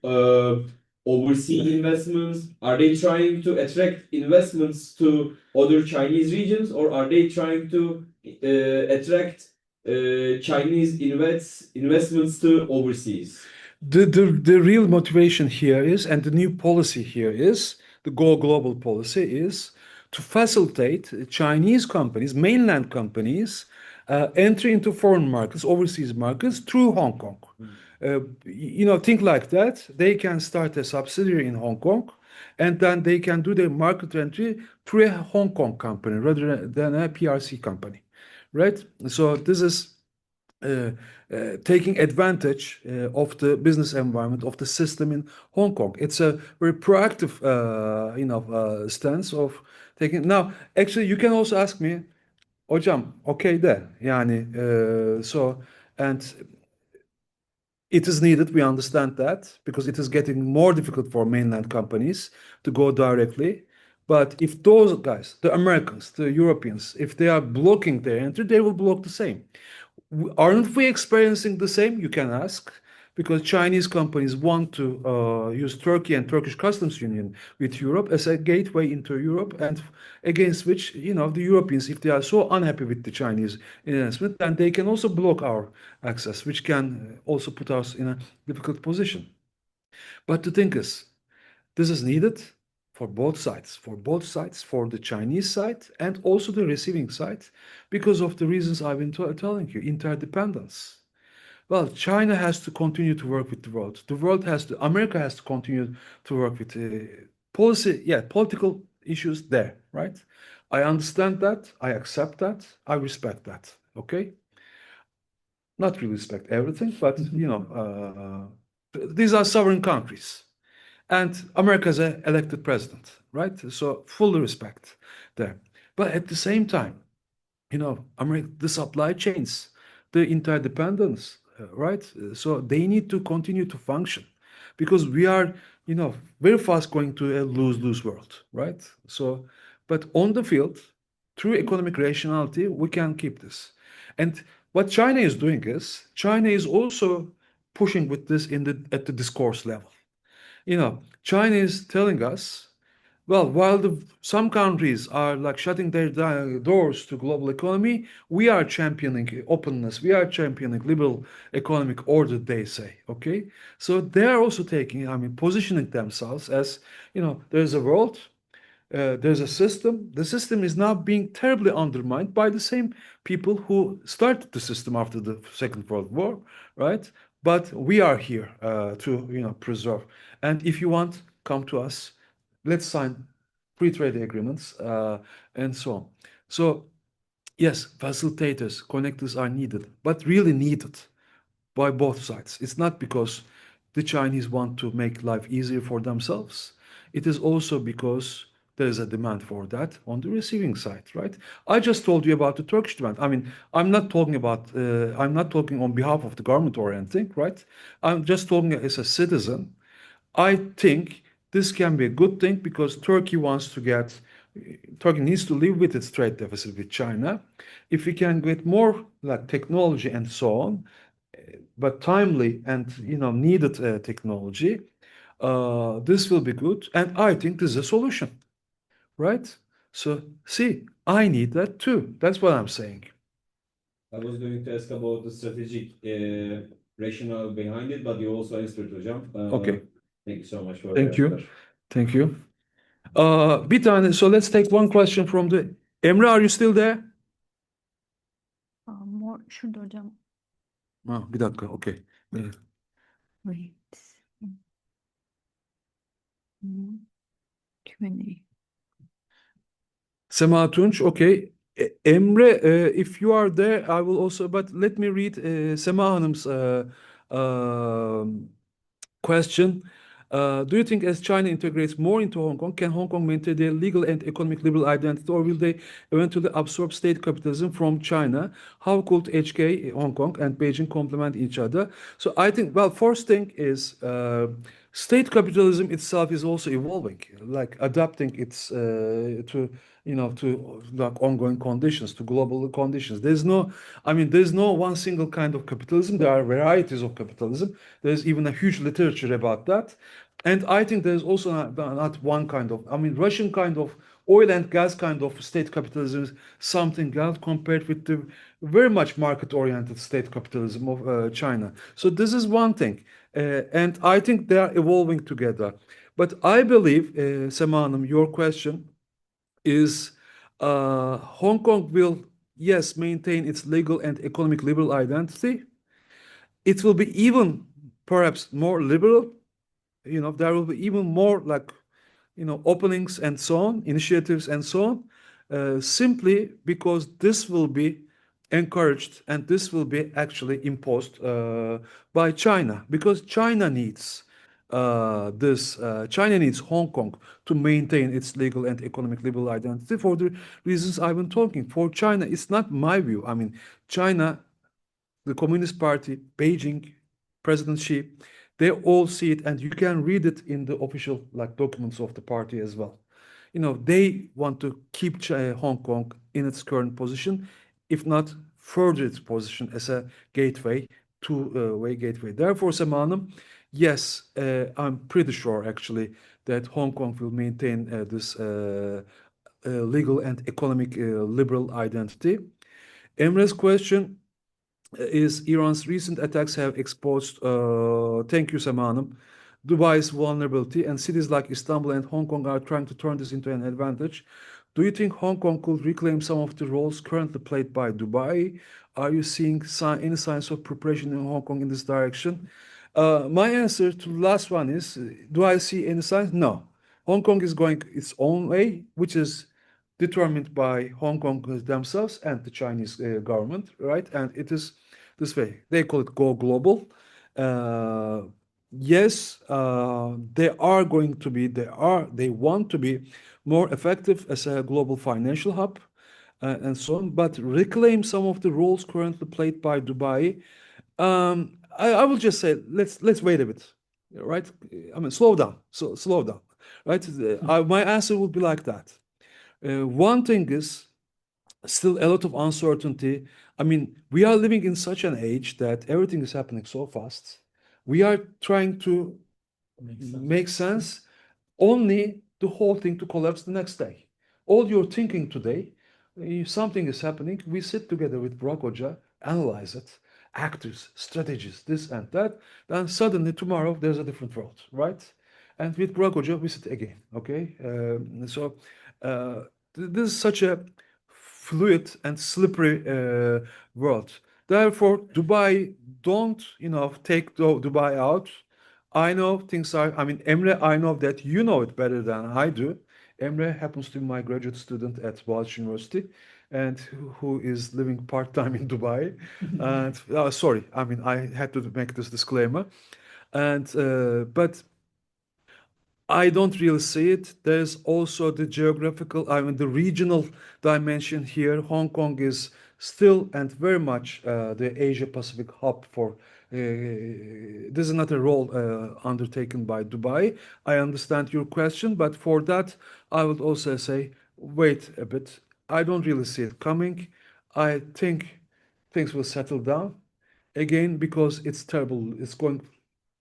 overseas investments? Are they trying to attract investments to other Chinese regions, or are they trying to attract Chinese investments to overseas? The real motivation here is, and the new policy here is, the Go Global policy is to facilitate Chinese companies, mainland companies, entry into foreign markets, overseas markets through Hong Kong. Think like that. They can start a subsidiary in Hong Kong, and then they can do their market entry through a Hong Kong company rather than a PRC company, right? So this is taking advantage of the business environment of the system in Hong Kong. It's a very proactive, stance of taking. Now, actually, you can also ask me, hocam, okay de, yani, and it is needed. We understand that because it is getting more difficult for mainland companies to go directly. But if those guys, the Americans, the Europeans, if they are blocking their entry, they will block the same. Aren't we experiencing the same? You can ask, because Chinese companies want to use Turkey and Turkish customs union with Europe as a gateway into Europe, and against which, the Europeans, if they are so unhappy with the Chinese investment, then they can also block our access, which can also put us in a difficult position. But the thing is, this is needed for both sides, for the Chinese side and also the receiving side, because of the reasons I've been telling you, interdependence. Well, China has to continue to work with the world. America has to continue to work with political issues there, right? I understand that, I accept that, I respect that, okay? Not really respect everything, but, these are sovereign countries. And America is an elected president, right? So fully respect there. But at the same time, America, the supply chains, the interdependence, right? So they need to continue to function because we are, very fast going to a lose-lose world, right? So, but on the field, through economic rationality, we can keep this. And what China is doing is, China is also pushing with this at the discourse level. China is telling us, well, while some countries are like shutting their doors to global economy, we are championing openness. We are championing liberal economic order, they say. Okay, so they are also positioning themselves as, there's a world, there's a system. The system is now being terribly undermined by the same people who started the system after the Second World War, right? But we are here to, preserve. And if you want, come to us. Let's sign free trade agreements and so on. So yes, facilitators, connectors are needed, but really needed by both sides. It's not because the Chinese want to make life easier for themselves. It is also because there is a demand for that on the receiving side, right? I just told you about the Turkish demand. I mean, I'm not talking on behalf of the government or anything, right? I'm just talking as a citizen. I think this can be a good thing because Turkey needs to live with its trade deficit with China. If we can get more like technology and so on, but timely and needed technology, this will be good. And I think this is a solution, right? So see, I need that too. That's what I'm saying. I was going to ask about the strategic rationale behind it, but you also answered, hocam. Okay. Thank you so much for Thank the you. answer. Thank you. Bir tane, so let's take one question from Emre, are you still there? More şurada hocam. Bir dakika, okay. Wait. Q&A. Sema Tunç, okay. Emre, if you are there, I will also, but let me read Sema Hanım's question. Do you think as China integrates more into Hong Kong, can Hong Kong maintain their legal and economic liberal identity, or will they eventually absorb state capitalism from China? How could HK, Hong Kong, and Beijing complement each other? So I think, well, first thing is state capitalism itself is also evolving, like adapting its to to like ongoing conditions, to global conditions. There's no one single kind of capitalism. There are varieties of capitalism. There's even a huge literature about that. And I think there's also not one kind of, Russian kind of oil and gas kind of state capitalism is something else compared with the very much market-oriented state capitalism of China. So this is one thing. And I think they are evolving together. But I believe, Sema Hanım, your question is Hong Kong will, yes, maintain its legal and economic liberal identity. It will be even perhaps more liberal. There will be even more like, openings and so on, initiatives and so on, simply because this will be encouraged and this will be actually imposed by China, because China needs China needs Hong Kong to maintain its legal and economic liberal identity for the reasons I've been talking. For China, it's not my view. China, the Communist Party, Beijing, President Xi, they all see it, and you can read it in the official documents of the party as well. They want to keep Hong Kong in its current position, if not further its position as a gateway, two-way gateway. Therefore, Sema Hanım, yes, I'm pretty sure actually that Hong Kong will maintain this legal and economic liberal identity. Emre's question is Iran's recent attacks have exposed, thank you, Sema Hanım, Dubai's vulnerability, and cities like Istanbul and Hong Kong are trying to turn this into an advantage. Do you think Hong Kong could reclaim some of the roles currently played by Dubai? Are you seeing any signs of preparation in Hong Kong in this direction? My answer to the last one is, do I see any signs? No. Hong Kong is going its own way, which is determined by Hong Kong themselves and the Chinese government, right? And it is this way. They call it go global. Yes, they want to be more effective as a global financial hub and so on, but reclaim some of the roles currently played by Dubai. I will just say, let's wait a bit, right? Slow down, slow down, right? My answer would be like that. One thing is still a lot of uncertainty. We are living in such an age that everything is happening so fast. We are trying to make sense, only the whole thing to collapse the next day. All you're thinking today, something is happening, we sit together with Burak Hoca, analyze it, actors, strategies, this and that, then suddenly tomorrow there's a different world, right? And with Burak Hoca, we sit again, okay? This is such a fluid and slippery world. Therefore, Dubai, don't, take Dubai out. I know things are, Emre, I know that you know it better than I do. Emre happens to be my graduate student at Koç University and who is living part-time in Dubai. And sorry, I had to make this disclaimer. And but I don't really see it. There's also the geographical, the regional dimension here. Hong Kong is still and very much the Asia Pacific hub for. This is not a role undertaken by Dubai. I understand your question, but for that, I would also say, wait a bit. I don't really see it coming. I think things will settle down again because it's terrible. It's going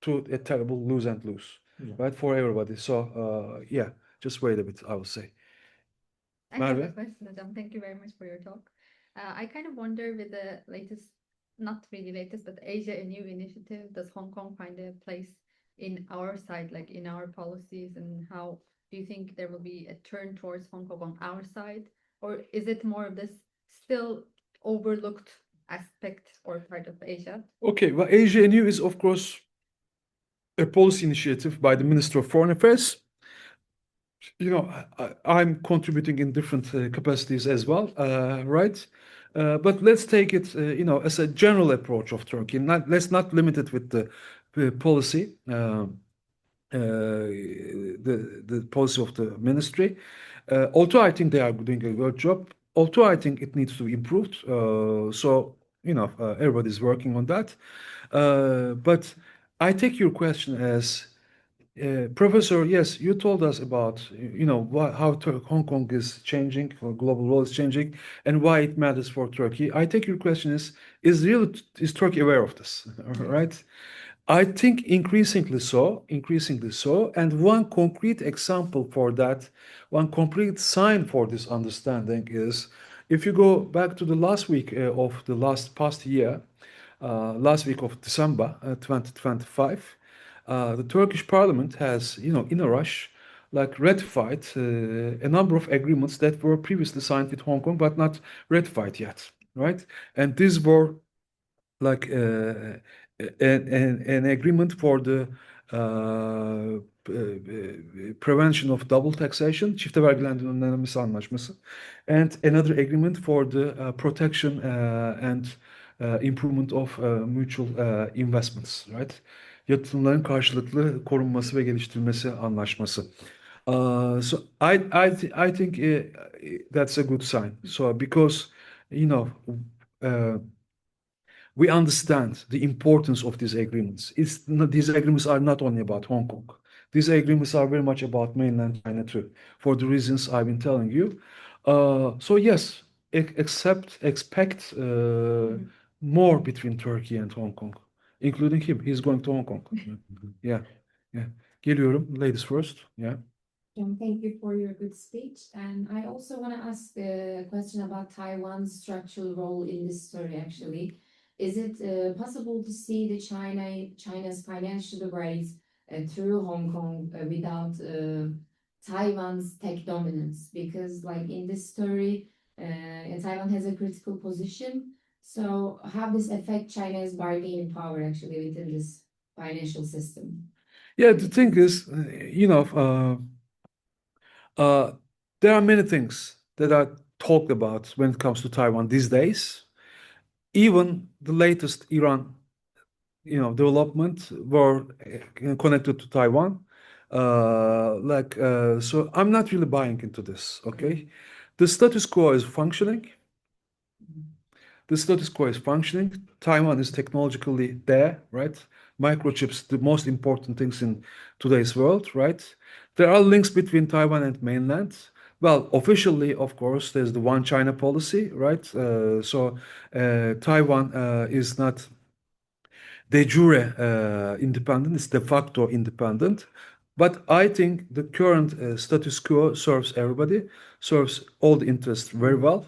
to a terrible lose and lose. Yeah. Right, for everybody. So, yeah, just wait a bit, I will say. I have a Merve? question, Hocam. Thank you very much for your talk. I kind of wonder with the latest, not really latest, but Asia a New initiative, does Hong Kong find a place in our side, like in our policies, and how do you think there will be a turn towards Hong Kong on our side? Or is it more of this still overlooked aspect or part of Asia? Okay, well, Asia New is, of course, a policy initiative by the Minister of Foreign Affairs. I'm contributing in different capacities as well, right? But let's take it, as a general approach of Turkey. Let's not limit it with the policy, the policy of the ministry. Although I think they are doing a good job, although I think it needs to be improved. So, everybody's working on that. But I take your question as, Professor, yes, you told us about, how Hong Kong is changing, or global role is changing, and why it matters for Turkey. I take your question is Turkey aware of this, right? I think increasingly so, and one concrete example for that, one concrete sign for this understanding is, if you go back to the last week of the past year, last week of December 2025, the Turkish parliament has, in a rush, like ratified a number of agreements that were previously signed with Hong Kong but not ratified yet, right? And these were like an agreement for the prevention of double taxation, çifte vergilendirme önlenmesi anlaşması, and another agreement for the protection and improvement of mutual investments, right? Yatırımların karşılıklı korunması ve geliştirilmesi anlaşması. So I think that's a good sign. So because we understand the importance of these agreements. These agreements are not only about Hong Kong. These agreements are very much about mainland China too, for the reasons I've been telling you. So yes, expect more between Turkey and Hong Kong, including him. He's going to Hong Kong. Yeah, yeah. Geliyorum. Ladies first. Yeah. Thank you for your good speech. And I also want to ask a question about Taiwan's structural role in this story, actually. Is it possible to see China's financial rise through Hong Kong without Taiwan's tech dominance? Because like in this story, Taiwan has a critical position. So how does this affect China's bargaining power actually within this financial system? Yeah, the thing is, there are many things that are talked about when it comes to Taiwan these days. Even the latest Iran, development were connected to Taiwan. So I'm not really buying into this. Okay, the status quo is functioning. Taiwan is technologically there, right? Microchips, the most important things in today's world, right? There are links between Taiwan and mainland. Well, officially, of course, there's the One China policy, right? So Taiwan is not de jure independent, it's de facto independent. But I think the current status quo serves everybody, serves all the interests very well,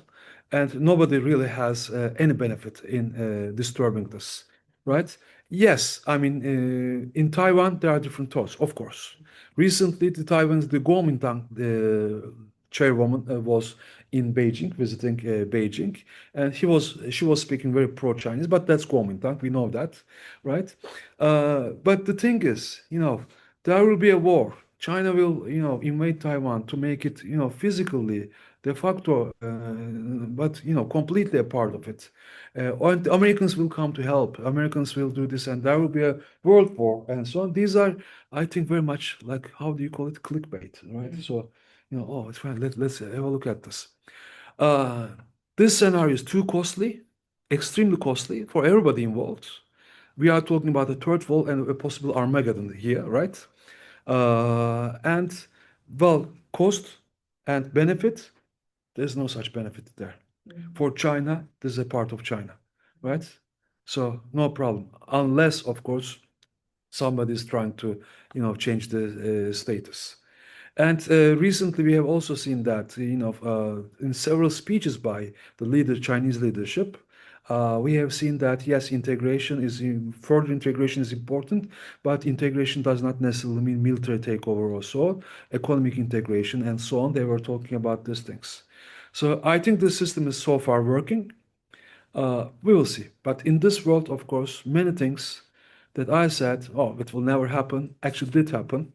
and nobody really has any benefit in disturbing this, right? Yes, I mean, in Taiwan, there are different thoughts, of course. Recently, the Kuomintang chairwoman was in Beijing, visiting Beijing, and she was speaking very pro-Chinese, but that's Kuomintang, we know that, right? But the thing is, there will be a war. China will, invade Taiwan to make it, physically, de facto, but, completely a part of it. And the Americans will come to help. Americans will do this, and there will be a world war, and so on. These are, I think, very much like, how do you call it? Clickbait, right? So, oh, it's fine. Let's have a look at this. This scenario is too costly, extremely costly for everybody involved. We are talking about a third world and a possible Armageddon here, right? And well, cost and benefit, there's no such benefit there. For China, this is a part of China, right? So no problem, unless, of course, somebody is trying to, change the status. And recently, we have also seen that, in several speeches by the Chinese leadership, we have seen that yes, further integration is important, but integration does not necessarily mean military takeover or so, economic integration and so on. They were talking about these things. So I think the system is so far working. We will see. But in this world, of course, many things that I said, oh, it will never happen, actually did happen.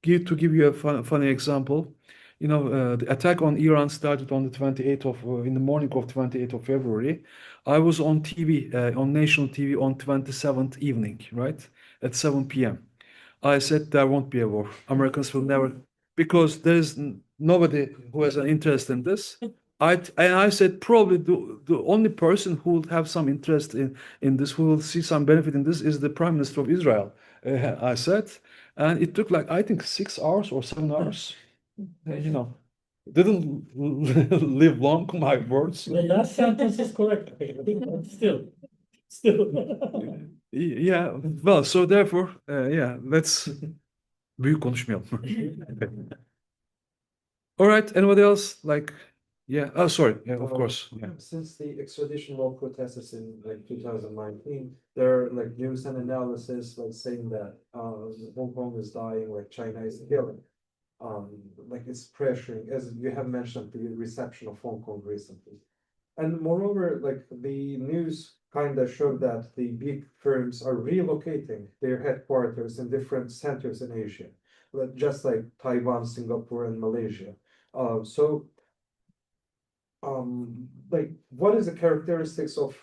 give you a funny example, you know, the attack on Iran started on the 28th of in the morning of 28th of February. I was on TV, on national TV on 27th evening, right, at 7 p.m. I said there won't be a war. Americans will never, because there is nobody who has an interest in this. I said probably the only person who will have some interest in this, who will see some benefit in this, is the Prime Minister of Israel. I said, and it took like I think 6 hours or 7 hours. You know, didn't live long. My words. The last sentence is correct, but still. Yeah. Well, so therefore, yeah. Let's büyük konuşmayalım. All right. Anybody else? Like, yeah. Oh, sorry. Yeah, of course. Yeah. Since the extradition law protests in like 2019, there are like news and analysis like saying that Hong Kong is dying, like China is killing. Like it's pressuring, as you have mentioned, the reception of Hong Kong recently. And moreover, like the news kind of showed that the big firms are relocating their headquarters in different centers in Asia, just like Taiwan, Singapore, and Malaysia. Like, what is the characteristics of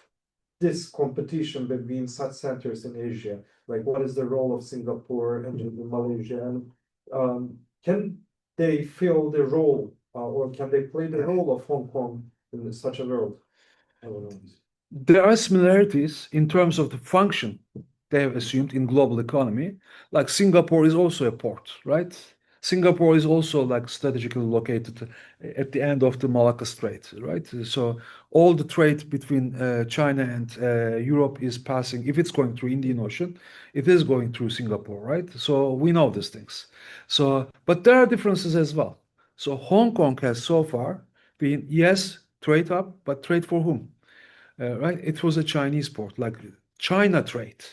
this competition between such centers in Asia? Like, what is the role of Singapore and Malaysia? And can they fill the role, or can they play the role of Hong Kong in such a world? I don't know. There are similarities in terms of the function they have assumed in global economy. Like Singapore is also a port, right? Singapore is also like strategically located at the end of the Malacca Strait, right? So all the trade between China and Europe is passing. If it's going through Indian Ocean, it is going through Singapore, right? So we know these things. So, but there are differences as well. So Hong Kong has so far been, yes, trade hub, but trade for whom? Right? It was a Chinese port, like China trade.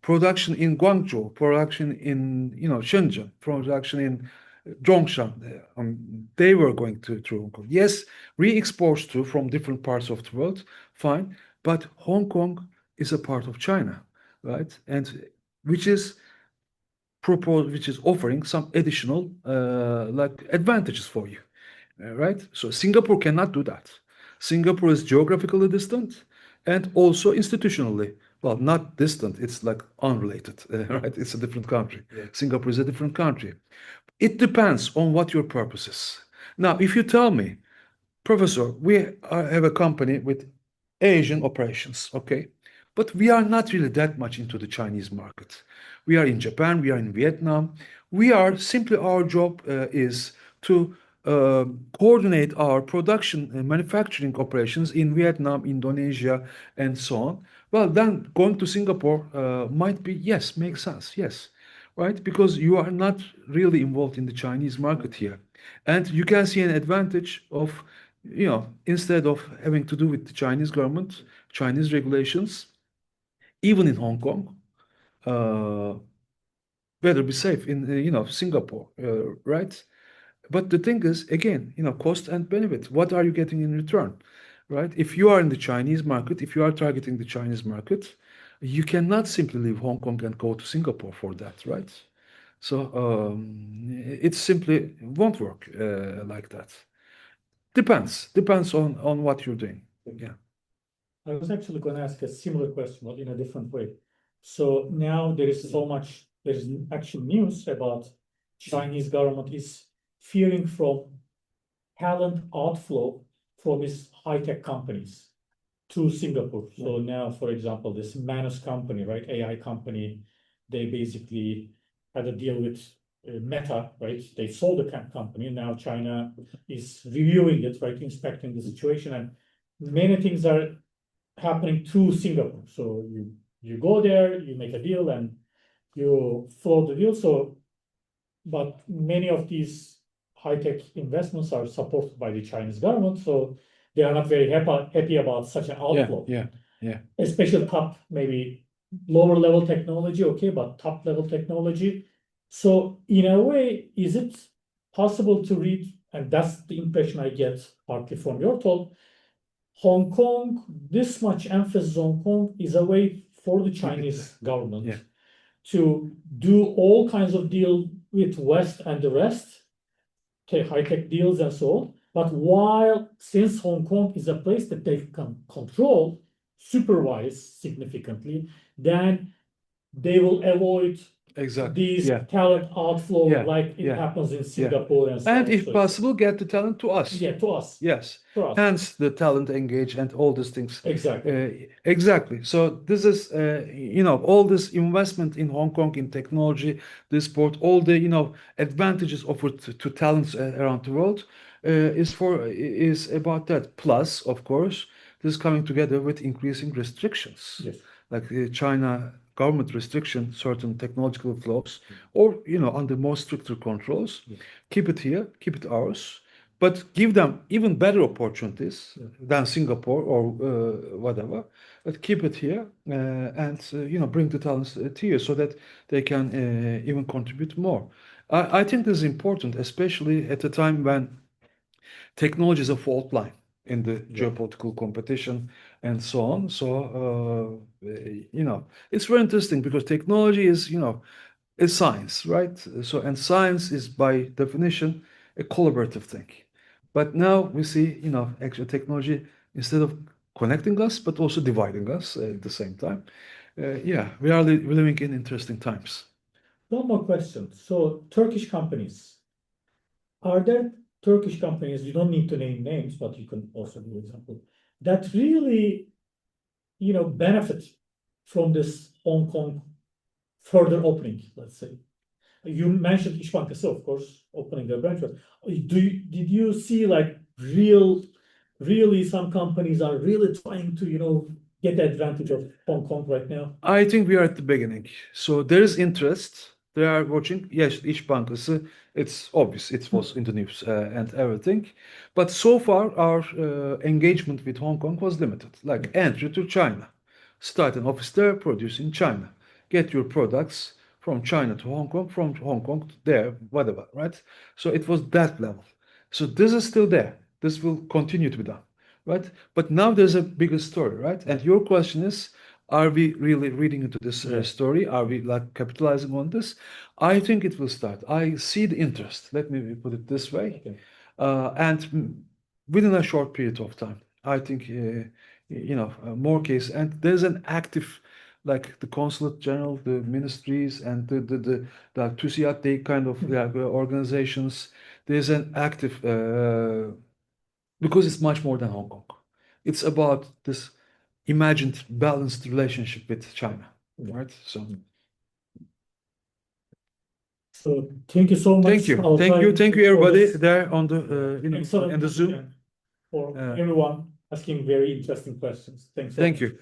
Production in Guangzhou, production in Shenzhen, production in Zhongshan. They were going to Hong Kong. Yes, re-exports to from different parts of the world, fine. But Hong Kong is a part of China, right? And which is offering some additional like advantages for you, right? So Singapore cannot do that. Singapore is geographically distant and also institutionally. Well, not distant, it's like unrelated, right? It's a different country. Yeah. Singapore is a different country. It depends on what your purpose is. Now, if you tell me, Professor, we have a company with Asian operations, okay? But we are not really that much into the Chinese market. We are in Japan, we are in Vietnam. We are simply, our job is to coordinate our production and manufacturing operations in Vietnam, Indonesia, and so on. Well, then going to Singapore might be, yes, makes sense, yes, right? Because you are not really involved in the Chinese market here. And you can see an advantage of, instead of having to do with the Chinese government, Chinese regulations, even in Hong Kong, better be safe in, Singapore, right? But the thing is, again, cost and benefit. What are you getting in return, right? If you are in the Chinese market, if you are targeting the Chinese market, you cannot simply leave Hong Kong and go to Singapore for that, right? So it simply won't work like that. Depends on what you're doing. Yeah. I was actually going to ask a similar question, but in a different way. So now there is actually news about Chinese government is fearing from talent outflow from its high-tech companies to Singapore. So now, for example, this Manus company, right, AI company, they basically had a deal with Meta, right? They sold the company. Now China is reviewing it, right, inspecting the situation, and many things are happening through Singapore. So you go there, you make a deal, and you float the deal. So, but many of these high-tech investments are supported by the Chinese government, so they are not very happy about such an outflow. Yeah. Especially top, maybe lower level technology, okay, but top level technology. So in a way, is it possible to read, and that's the impression I get partly from your talk, Hong Kong, this much emphasis on Hong Kong is a way for the Chinese government to do all kinds of deal with West and the rest, high-tech deals and so on. But since Hong Kong is a place that they can control, supervise significantly, then they will avoid Exactly. these Yeah. talent outflow Yeah. like it Yeah. happens in Singapore and so on. And if So, possible, get the talent to us. yeah, to us. Yes. To us. Hence the talent engage and all these things. Exactly. Exactly. So this is, all this investment in Hong Kong in technology, this sport, all the, advantages offered to talents around the world is about that. Plus, of course, this is coming together with increasing restrictions. Yes. Like China government restriction certain technological flows, or under more stricter controls. Yes. Keep it here, keep it ours, but give them even better opportunities than Singapore or whatever. But keep it here and bring the talents here so that they can even contribute more. I think this is important, especially at a time when technology is a fault line in the geopolitical competition and so on. So, it's very interesting because technology is, a science, right? So, and science is by definition a collaborative thing. But now we see, actual technology, instead of connecting us, but also dividing us at the same time. We are living in interesting times. One more question. So Turkish companies, are there Turkish companies, you don't need to name names, but you can also give example, that really, benefit from this Hong Kong further opening, let's say? You mentioned İş Bankası, of course, opening their branch. Did you see like really some companies are really trying to, get advantage of Hong Kong right now? I think we are at the beginning. So there is interest. They are watching. Yes, İş Bankası. It's obvious. It was in the news and everything. But so far, our engagement with Hong Kong was limited. Like entry to China. Start an office there, produce in China. Get your products from China to Hong Kong, from Hong Kong to there, whatever, right? So it was that level. So this is still there. This will continue to be done, right? But now there's a bigger story, right? And your question is, are we really reading into this story? Are we like capitalizing on this? I think it will start. I see the interest. Let me put it this way. Okay. And within a short period of time, I think, more case. And there's an active, like the consulate general, the ministries, and the TÜSİAD, they kind of organizations. There's an active, because it's much more than Hong Kong. It's about this imagined balanced relationship with China, right? So thank you so much. thank you, Altay, thank you, for everybody this there on the excellent and the Zoom. discussion, for everyone asking very interesting questions. Thanks so Thank much. you.